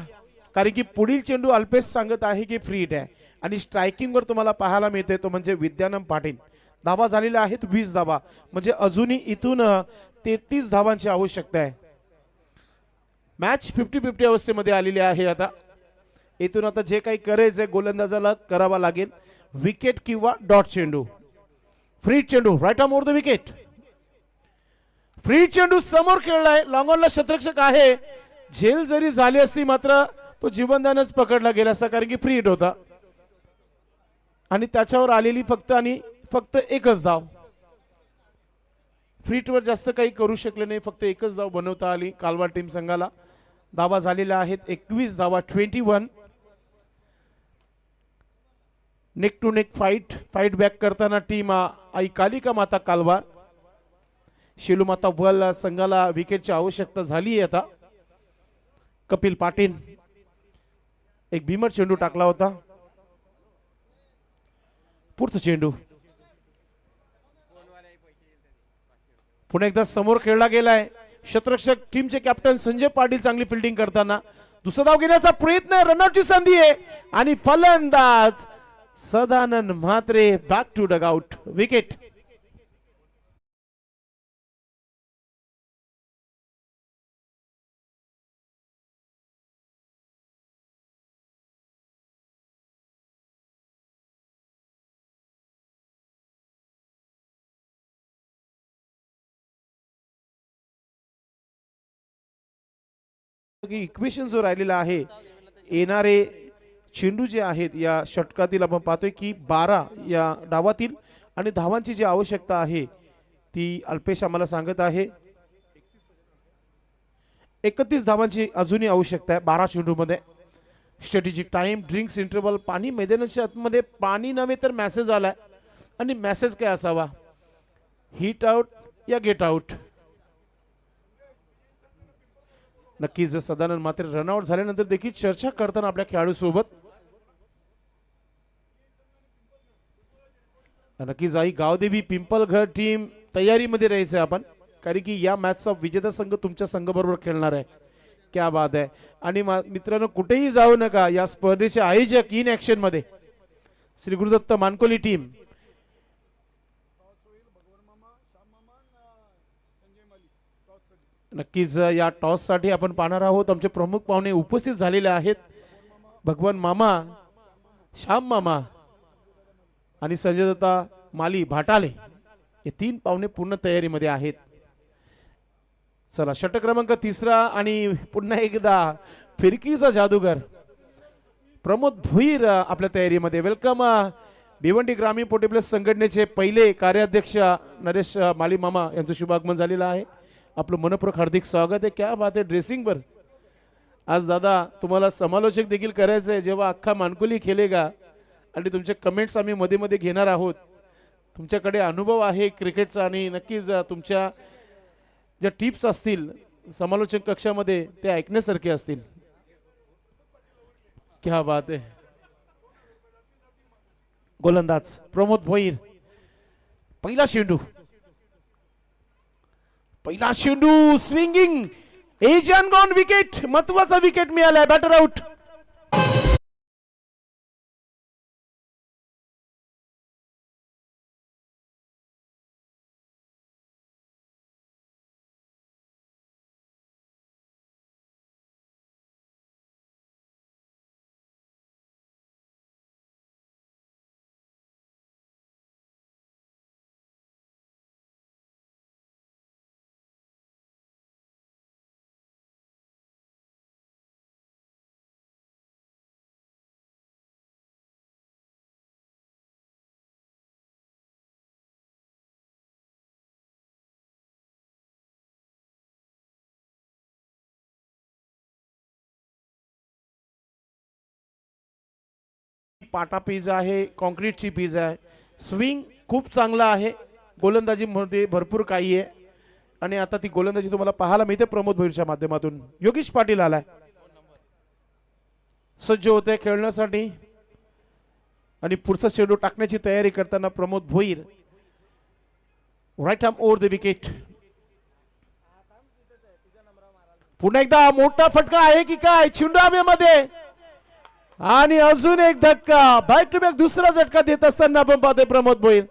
कारण की पुढील चेंडू अल्पेश सांगत आहे की फ्री हिट आहे आणि स्ट्रायकिंग वर तुम्हाला पाहायला मिळते तो म्हणजे विद्यानंद पाटील. धावा झालेल्या आहेत 20 धावा, म्हणजे अजूनही इथून 33 धावांची आवश्यकता आहे. मॅच 50-50 अवस्थेमध्ये आलेली आहे. आता इथून आता जे काही करायचंय गोलंदाजाला करावा लागेल. विकेट किंवा डॉट चेंडू. फ्री चेंडू right arm over the wicket. Free चेंडू समोर खेळलाय, लॉंग ऑनला शतरक्षक आहे. झेल जरी झाली असती मात्र तो जीवनदानच पकडला गेला असता, कारण की फ्री हिट होता आणि त्याच्यावर आलेली फक्त एकच धाव. फ्री हिटवर जास्त काही करू शकले नाही, फक्त एकच धाव बनवता आली कालवा टीम संघाला. धावा झालेल्या आहेत 21 धावा, 21. Neck to neck fight back करताना टीम आई कालिका माता कालवा, शेलू माता वल संघाला विकेटची आवश्यकता झाली आहे. आता कपिल पाटील एक भीमर चेंडू टाकला होता. पुढचा चेंडू पुन्हा एकदा समोर खेळला गेलाय. क्षेत्ररक्षक टीमचे कॅप्टन संजय पाटील चांगली फिल्डिंग करताना दुसरा धाव घेण्याचा प्रयत्न, रनआउटची संधी आहे आणि फलंदाज Sadanand Mhatre back to dugout. Wicket. Equation जो राहिलेला आहे, येणारे चेंडू जे आहेत या षटकातील आपण पाहतोय की 12 या डावातील आणि धावांची जी आवश्यकता आहे ती अल्पेश आम्हाला सांगत आहे. 31 धावांची अजूनही आवश्यकता आहे 12 चेंडू मध्ये. स्ट्रॅटेजिक टाइम, ड्रिंक्स इंटरवल, पाणी मैदानाच्या आतमध्ये पाणी नव्हे तर मेसेज आलाय आणि मेसेज काय असावा, हिट आउट या गेट आउट. नक्कीच जर सदानंद मात्र रनआउट झाल्यानंतर देखील चर्चा करताना आपल्या खेळाडू सोबत नक्कीच आई गावदेवी पिंपलघर टीम तयारीमध्ये राहायचं आपण, कारण की या मॅचचा विजेता संघ तुमच्या संघाबरोबर खेळणार आहे. क्या बात आहे. आणि मित्रांनो कुठेही जाऊ नका, या स्पर्धेचे आयोजक इन ऍक्शन मध्ये श्री गुरुदत्त मानकोली टीम. नक्कीच या टॉस साठी आपण पाहणार आहोत. आमचे प्रमुख पाहुणे उपस्थित झालेले आहेत. भगवान मामा, श्याम मामा आणि संजय दत्ता माली भाटाले हे 3 पाहुणे पूर्ण तयारीमध्ये आहेत. चला षटक क्रमांक 3 आणि पुन्हा एकदा फिरकीचा जादूगर प्रमोद भुईर आपल्या तयारीमध्ये. वेलकम. भिवंडी ग्रामीण पोटी प्लस संघटनेचे पहिले कार्याध्यक्ष नरेश माली मामा यांचं शुभागमन झालेलं आहे आपलं मनपूर्वक हार्दिक स्वागत आहे. क्या बात आहे ड्रेसिंग पर. आज दादा तुम्हाला समालोचक देखील करायचं आहे. जेव्हा अख्खा मानकुली खेळेगा आणि तुमचे कमेंट्स आम्ही मध्ये मध्ये घेणार आहोत. तुमच्याकडे अनुभव आहे क्रिकेटचा आणि नक्कीच तुमच्या ज्या टिप्स असतील समालोचक कक्षामध्ये ते ऐकण्यासारखे असतील. क्या बात आहे. गोलंदाज प्रमोद भोईर. पहिला चेंडू swinging edge and gone wicket. महत्वाचा विकेट मिळालाय. Batter out. पाटा पिझ्झा आहे, कॉन्क्रीटची पिझ्झा आहे. स्विंग खूप चांगला आहे. गोलंदाजी मध्ये भरपूर काही आहे आणि आता ती गोलंदाजी तुम्हाला पाहायला मिळते प्रमोद भोईरच्या माध्यमातून. योगेश पाटील आलाय, सज्ज होते खेळण्यासाठी आणि पुढचा चेंडू टाकण्याची तयारी करताना Pramod Bhoir. Right arm over the wicket. पुन्हा एकदा मोठा फटका आहे की काय चेंडू हवेमध्ये आणि अजून एक धक्का. बॅक टू बॅक दुसरा झटका देत असताना आपण पाहतोय प्रमोद भोईर.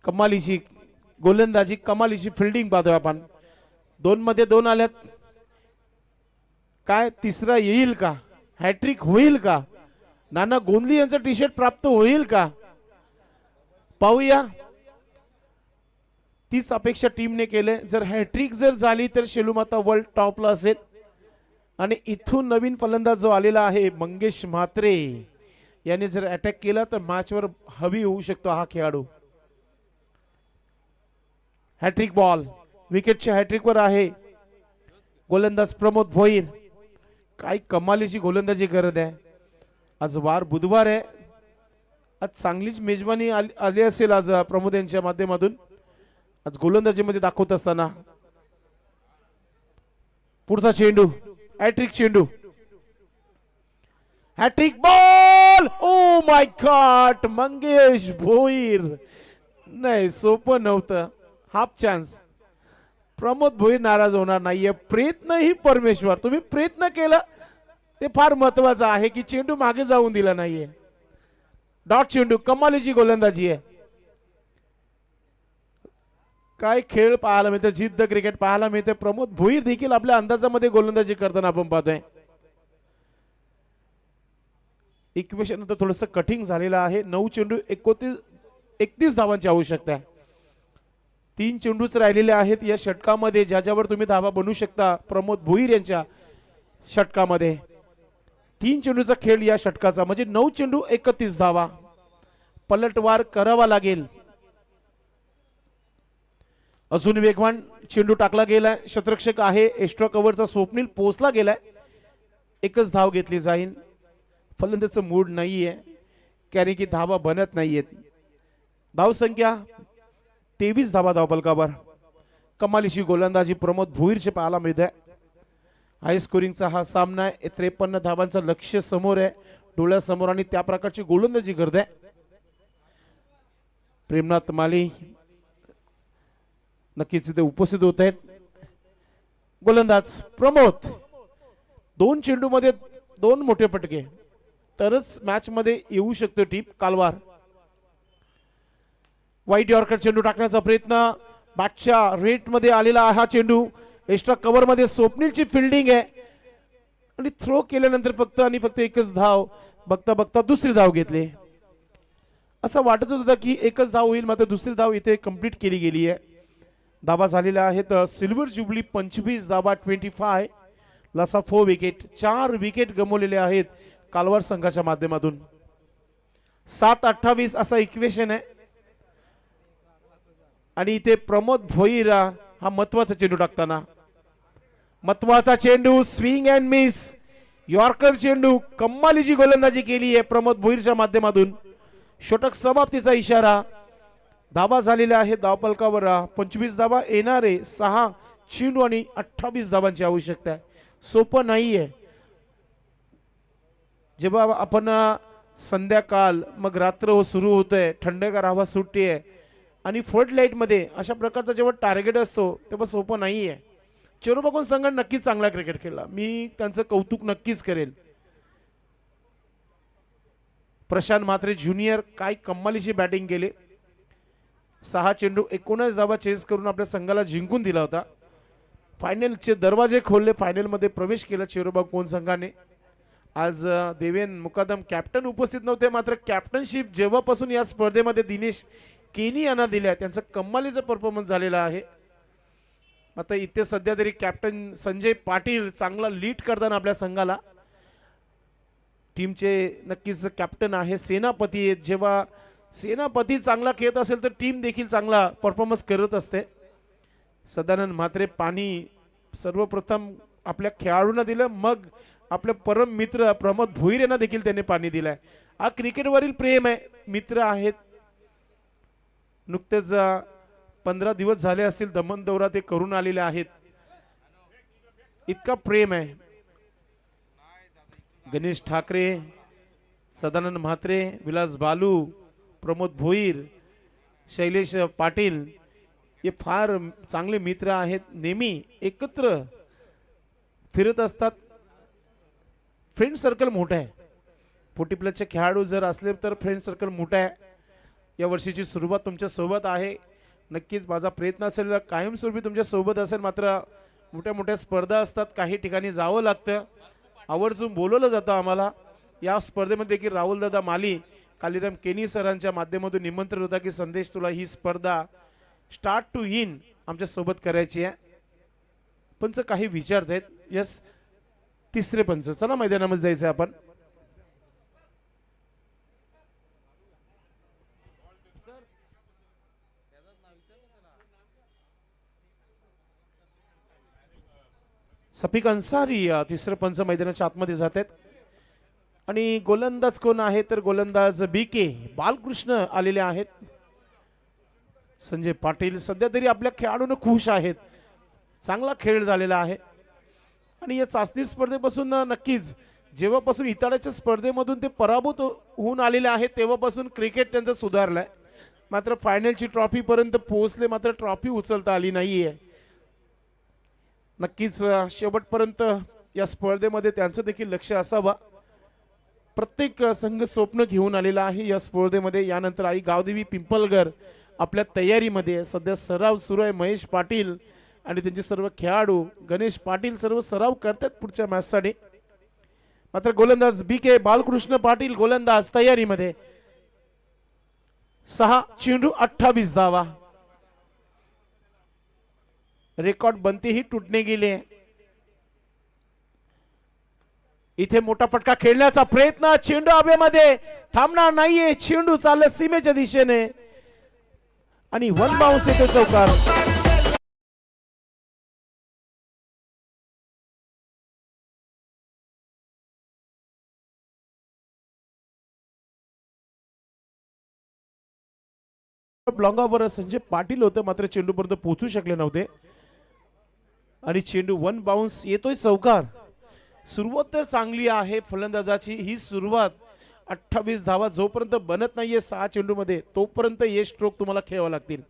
कमालीची गोलंदाजी, कमालीची फिल्डिंग पाहतोय आपण. 2 मध्ये 2 आल्यात. काय तिसरा येईल का? हॅट्रिक होईल का? नाना गोंधली यांचं टी शर्ट प्राप्त होईल का? पाहूया. तीच अपेक्षा टीमने केले. जर हॅट्रिक जर झाली तर शेलूमाता वर्ल्ड टॉपला असेल आणि इथून नवीन फलंदाज जो आलेला आहे मंगेश म्हात्रे याने जर अटॅक केला तर मॅचवर हवी होऊ शकतो हा खेळाडू. हॅट्रिक बॉल विकेटच्या हॅट्रिक वर आहे गोलंदाज प्रमोद भोईर. काय कमालीची गोलंदाजी करत आहे. आज वार बुधवार आहे. आज चांगलीच मेजबानी आली असेल आज प्रमोद यांच्या माध्यमातून. आज गोलंदाजीमध्ये दाखवत असताना पुढचा चेंडू हॅट्रिक चेंडू. Hat trick ball. Oh my god. Mangesh Bhoir. नाही सोपं नव्हतं. Half chance. प्रमोद भोईर नाराज होणार नाहीये. प्रयत्न ही परमेश्वर. तुम्ही प्रयत्न केला ते फार महत्वाचं आहे की चेंडू मागे जाऊन दिला नाहीये. डॉट चेंडू. कमालीची गोलंदाजी आहे. काय खेळ पाहायला मिळते. जिद्द क्रिकेट पाहायला मिळते. प्रमोद भोईर देखील आपल्या अंदाजामध्ये गोलंदाजी करताना आपण पाहतोय. इक्वेशन आता थोडस कठीण झालेलं आहे. 9 चेंडू 31 धावांची आवश्यकता आहे. 3 चेंडूच राहिलेले आहेत या षटकामध्ये ज्याच्यावर तुम्ही धावा बनवू शकता. प्रमोद भोईर यांच्या षटकामध्ये 3 चेंडूचा खेळ या षटकाचा म्हणजे 9 चेंडू 31 धावा. पलटवार करावा लागेल. अजून वेगवान चेंडू टाकला गेलाय. शतरक्षक आहे एक्स्ट्रा कव्हरचा स्वप्नील पोहोचला गेलाय. एकच धाव घेतली जाईल. फलंदाजाचं मूड नाहीये कारण की धावा बनत नाहीयेत. धाव संख्या 23 धावा धावफलकावर. कमालीची गोलंदाजी प्रमोद भोईरचे पाहायला मिळत आहे. हाय स्कोरिंगचा हा सामना आहे. 53 धावांचं लक्ष्य समोर आहे डोळ्यासमोर आणि त्या प्रकारची गोलंदाजी करत आहे प्रेमनाथ माली. नक्कीच इथे उपस्थित होत आहेत. गोलंदाज प्रमोद. 2 चेंडू मध्ये 2 मोठे फटके तरच मॅच मध्ये येऊ शकतो टीप कालवार. व्हाईट यॉर्कर चेंडू टाकण्याचा प्रयत्न. बॅटच्या रेट मध्ये आलेला हा चेंडू. एक्स्ट्रा कव्हर मध्ये स्वप्नीलची फिल्डिंग आहे आणि थ्रो केल्यानंतर फक्त एकच धाव. बघता बघता दुसरी धाव घेतली. असं वाटत होतं की एकच धाव होईल, मात्र दुसरी धाव इथे कंप्लीट केली गेली आहे. धावा झालेल्या आहेत सिल्वर जुबली 25 धावा 25 लॉस ऑफ 4 विकेट. 4 विकेट गमावलेले आहेत कालवार संघाच्या माध्यमातून. 7-28 असा इक्वेशन आहे आणि इथे प्रमोद भोईर हा महत्वाचा चेंडू टाकताना, महत्वाचा चेंडू स्विंग अँड मिस, यॉर्कर चेंडू, कम्मालीची गोलंदाजी केली आहे प्रमोद भोईरच्या माध्यमातून. षटक समाप्तीचा इशारा. धावा झालेल्या आहेत धावफलकावर 25 धावा, येणारे 6 चेंडू आणि 28 धावांची आवश्यकता आहे. सोपं नाहीये. जेव्हा आपण संध्याकाळ मग रात्र सुरू होतंय, थंडगार हवा सुटते आणि फ्लड लाईट मध्ये अशा प्रकारचा जेव्हा टार्गेट असतो तेव्हा सोपं नाहीये. चेरोबागोन संघ नक्कीच चांगला क्रिकेट खेळला, मी त्यांचं कौतुक नक्कीच करेल. प्रशांत म्हात्रे ज्युनियर काय कम्मालीची बॅटिंग केले. 6 चेंडू 19 धावा चेस करून आपल्या संघाला जिंकून दिला होता. फायनलचे दरवाजे खोलले, फायनलमध्ये प्रवेश केला चेरोबागोन संघाने. आज देवेन मुकादम कॅप्टन उपस्थित नव्हते, मात्र कॅप्टनशिप जेव्हापासून या स्पर्धेमध्ये दिनेश केनी यांना दिल्या त्यांचा कम्मालीचा परफॉर्मन्स झालेला आहे. आता इथे सध्या तरी कॅप्टन संजय पाटील चांगला लीड करताना आपल्या संघाला. टीमचे नक्कीच कॅप्टन आहे, सेनापती आहेत. जेव्हा सेनापती चांगला खेळत असेल तर टीम देखील चांगला परफॉर्मन्स करत असते. सदानंद म्हात्रे पाणी सर्वप्रथम आपल्या खेळाडूंना दिलं, मग आपले परम मित्र प्रमोद भोईर यांना देखील त्यांनी पाणी दिलंय. हा क्रिकेटवरील प्रेम आहे. मित्र आहेत, नुकतेच 15 दिवस झाले असतील दमन दौरा ते करून आलेले आहेत. इतका प्रेम आहे. गणेश ठाकरे, सदानंद म्हात्रे, विलास बालू, प्रमोद भोईर, शैलेश पाटील हे फार चांगले मित्र आहेत. नेहमी एकत्र फिरत असतात. फ्रेंड सर्कल मोठं आहे. 40 प्लसचे खेळाडू जर असले तर फ्रेंड सर्कल मोठं आहे. या वर्षीची सुरुवात तुमच्या सोबत आहे. नक्कीच माझा प्रयत्न असेल कायमस्वरूपी तुमच्या सोबत असेल. मात्र मोठ्या मोठ्या स्पर्धा असतात, काही ठिकाणी जावं लागतं. आवर्जून बोलवलं जातं आम्हाला. या स्पर्धेमध्ये देखील राहुल दादा माली, कालीराम केनी सरांच्या माध्यमातून निमंत्रण होता की संदेश तुला ही स्पर्धा स्टार्ट टू इन आमच्या सोबत करायची आहे. पंच काही विचारत आहेत. यस, तिसरे पंच, चला मैदानामध्ये जायचं आपण. सफिक अन्सारी तिसरं पंच मैदानाच्या आतमध्ये जात आहेत. आणि गोलंदाज कोण आहे तर गोलंदाज BK बालकृष्ण आलेले आहेत. संजय पाटील सध्या तरी आपल्या खेळाडूंना खुश आहेत. चांगला खेळ झालेला आहे. आणि या चाचणी स्पर्धेपासून नक्कीच जेव्हापासून इताड्याच्या स्पर्धेमधून ते पराभूत होऊन आलेले आहेत तेव्हापासून क्रिकेट त्यांचं सुधारलंय. मात्र फायनलची ट्रॉफी पर्यंत पोहोचले, मात्र ट्रॉफी उचलता आली नाहीये. नक्कीच शेवटपर्यंत या स्पर्धेमध्ये त्यांचं देखील लक्ष असावा. प्रत्येक संघ स्वप्न घेऊन आलेला आहे या स्पर्धेमध्ये. यानंतर आई गावदेवी पिंपलगर आपल्या तयारीमध्ये. सध्या सराव सुरू आहे. महेश पाटील आणि त्यांचे सर्व खेळाडू, गणेश पाटील सर्व सराव करतात पुढच्या मॅचसाठी. मात्र गोलंदाज BK बालकृष्ण पाटील गोलंदाज तयारीमध्ये. 6 चेंडू 28 धावा. रेकॉर्ड बनते ही तुटणे गेले. इथे मोठा फटका खेळण्याचा प्रयत्न, चेंडू हवेमध्ये थांबणार नाहीये. चेंडू चालला सीमेच्या दिशेने आणि 1 बाउन्स येतो चौकार. लॉंगावर संजय पाटील होते, मात्र चेंडू पर्यंत पोहोचू शकले नव्हते आणि चेंडू 1 बाउन्स येतोय चौकार. सुरुवात तर चांगली आहे फलंदाजाची. ही सुरुवात 28 धावा जोपर्यंत बनत नाहीये 6 चेंडू मध्ये तोपर्यंत हे स्ट्रोक तुम्हाला खेळावे लागतील.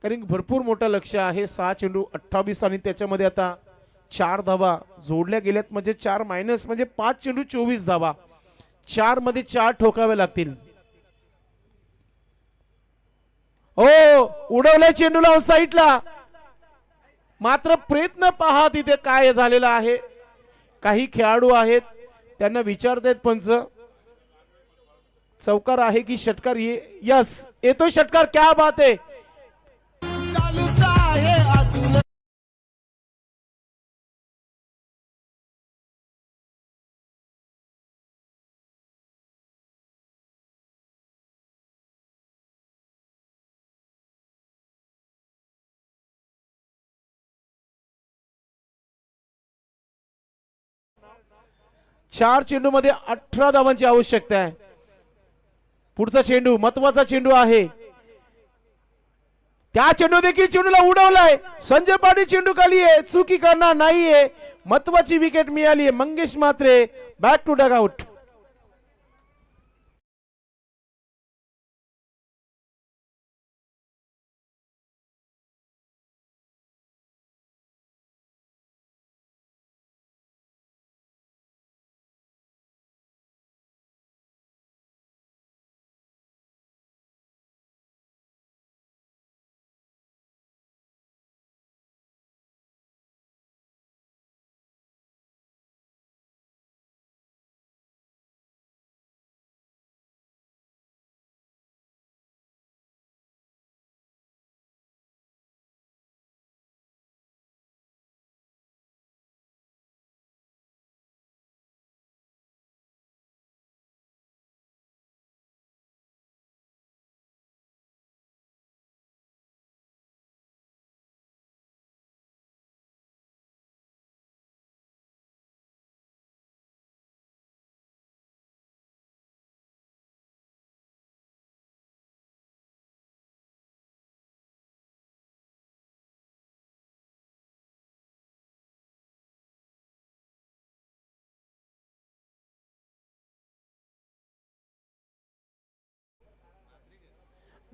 कारण भरपूर मोठं लक्ष आहे. 6 चेंडू 28 आणि त्याच्यामध्ये आता 4 धावा जोडल्या गेल्यात, म्हणजे 4 मायनस म्हणजे 5 चेंडू 24 धावा. 4 मध्ये 4 ठोकावे लागतील. हो, उडवलंय चेंडूला साईडला. मात्र प्रयत्न पहा तिथे काय झालेला आहे. काही खेळाडू आहेत त्यांना विचारतायत पंच. चौकार आहे की षटकार? यस, येतोय षटकार. क्या बात आहे. चालूच आहे अजून. 4 चेंडू मध्ये 18 धावांची आवश्यकता आहे. पुढचा चेंडू महत्वाचा चेंडू आहे. त्या चेंडू देखील चेंडूला उडवलाय. संजय पाटील चेंडू खाली आहे, चुकी करणार नाहीये. महत्वाची विकेट मिळाली आहे. Mangesh Mhatre back to dugout.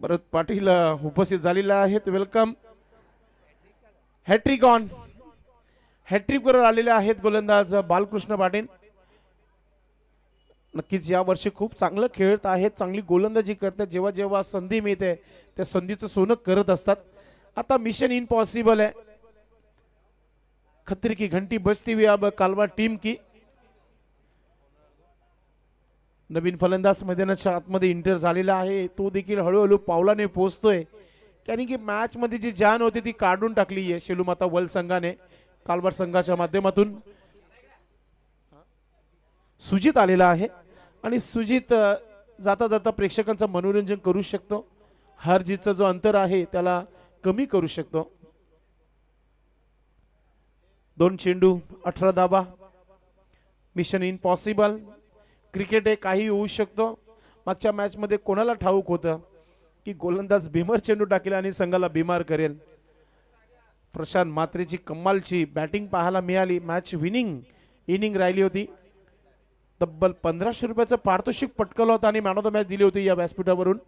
Bharat Patil उपस्थित झालेले आहेत. वेलकम. Hat trick on. हॅट्रिक वर आलेले आहेत गोलंदाज बालकृष्ण पाटील. नक्कीच या वर्षी खूप चांगलं खेळत आहेत, चांगली गोलंदाजी करतात. जेव्हा जेव्हा संधी मिळते त्या संधीचं सोनं करत असतात. आता मिशन इम्पॉसिबल है, खतरे की घंटी बजती हुई अब कालवा टीम की. नवीन फलंदाज मैदानाच्या आतमध्ये इंटर झालेला आहे. तो देखील हळूहळू पावलाने पोहोचतोय, कारण की मॅच मध्ये जी जान होती ती काढून टाकली आहे शेलूमाता वर्ल्ड संघाने. कालवार संघाच्या माध्यमातून सुजित आलेला आहे आणि सुजित जाता जाता प्रेक्षकांचं मनोरंजन करू शकतो. हार जीतचा जो अंतर आहे त्याला कमी करू शकतो. 2 चेंडू 18 धावा. Mission impossible. क्रिकेट हे काही होऊ शकतो. मागच्या मॅच मध्ये कोणाला ठाऊक होतं की गोलंदाज भीमर चेंडू टाकेल आणि संघाला बीमार करेल. प्रशांत म्हात्रेची कमालची बॅटिंग पाहायला मिळाली. मॅच विनिंग इनिंग राहिली होती. तब्बल 1500 रुपयाचं पारितोषिक पटकवलं होतं आणि मॅन ऑफ द मॅच दिली होती या व्यासपीठावरून.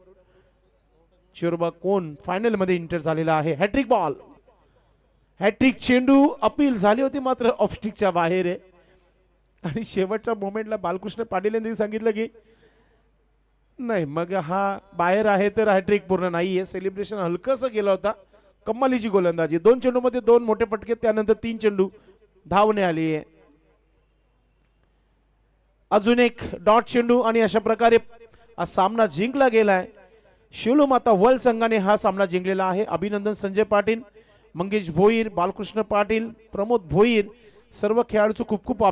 चिरोबा कोण फायनल मध्ये इंटर झालेला आहे. Hat trick ball. हॅट्रिक चेंडू अपील झाली होती मात्र ऑफस्टिकच्या बाहेर आहे. आणि शेवटच्या मोमेंटला बालकृष्ण पाटील यांनी सांगितलं की नाही, मग हा बाहेर आहे तर हॅट्रिक पूर्ण नाहीये. सेलिब्रेशन हलकंसं केलं होता. कमालीची गोलंदाजी. 2 चेंडू मध्ये 2 मोठे फटके, त्यानंतर 3 चेंडू धावणे आली आहे. अजून एक डॉट चेंडू आणि अशा प्रकारे हा सामना जिंकला गेलाय. शेलूमाता वर्ल्ड संघाने हा सामना जिंकलेला आहे. अभिनंदन संजय पाटील, मंगेश भोईर, बालकृष्ण पाटील, प्रमोद भोईर, सर्व खेळाडूंचं खूप खूप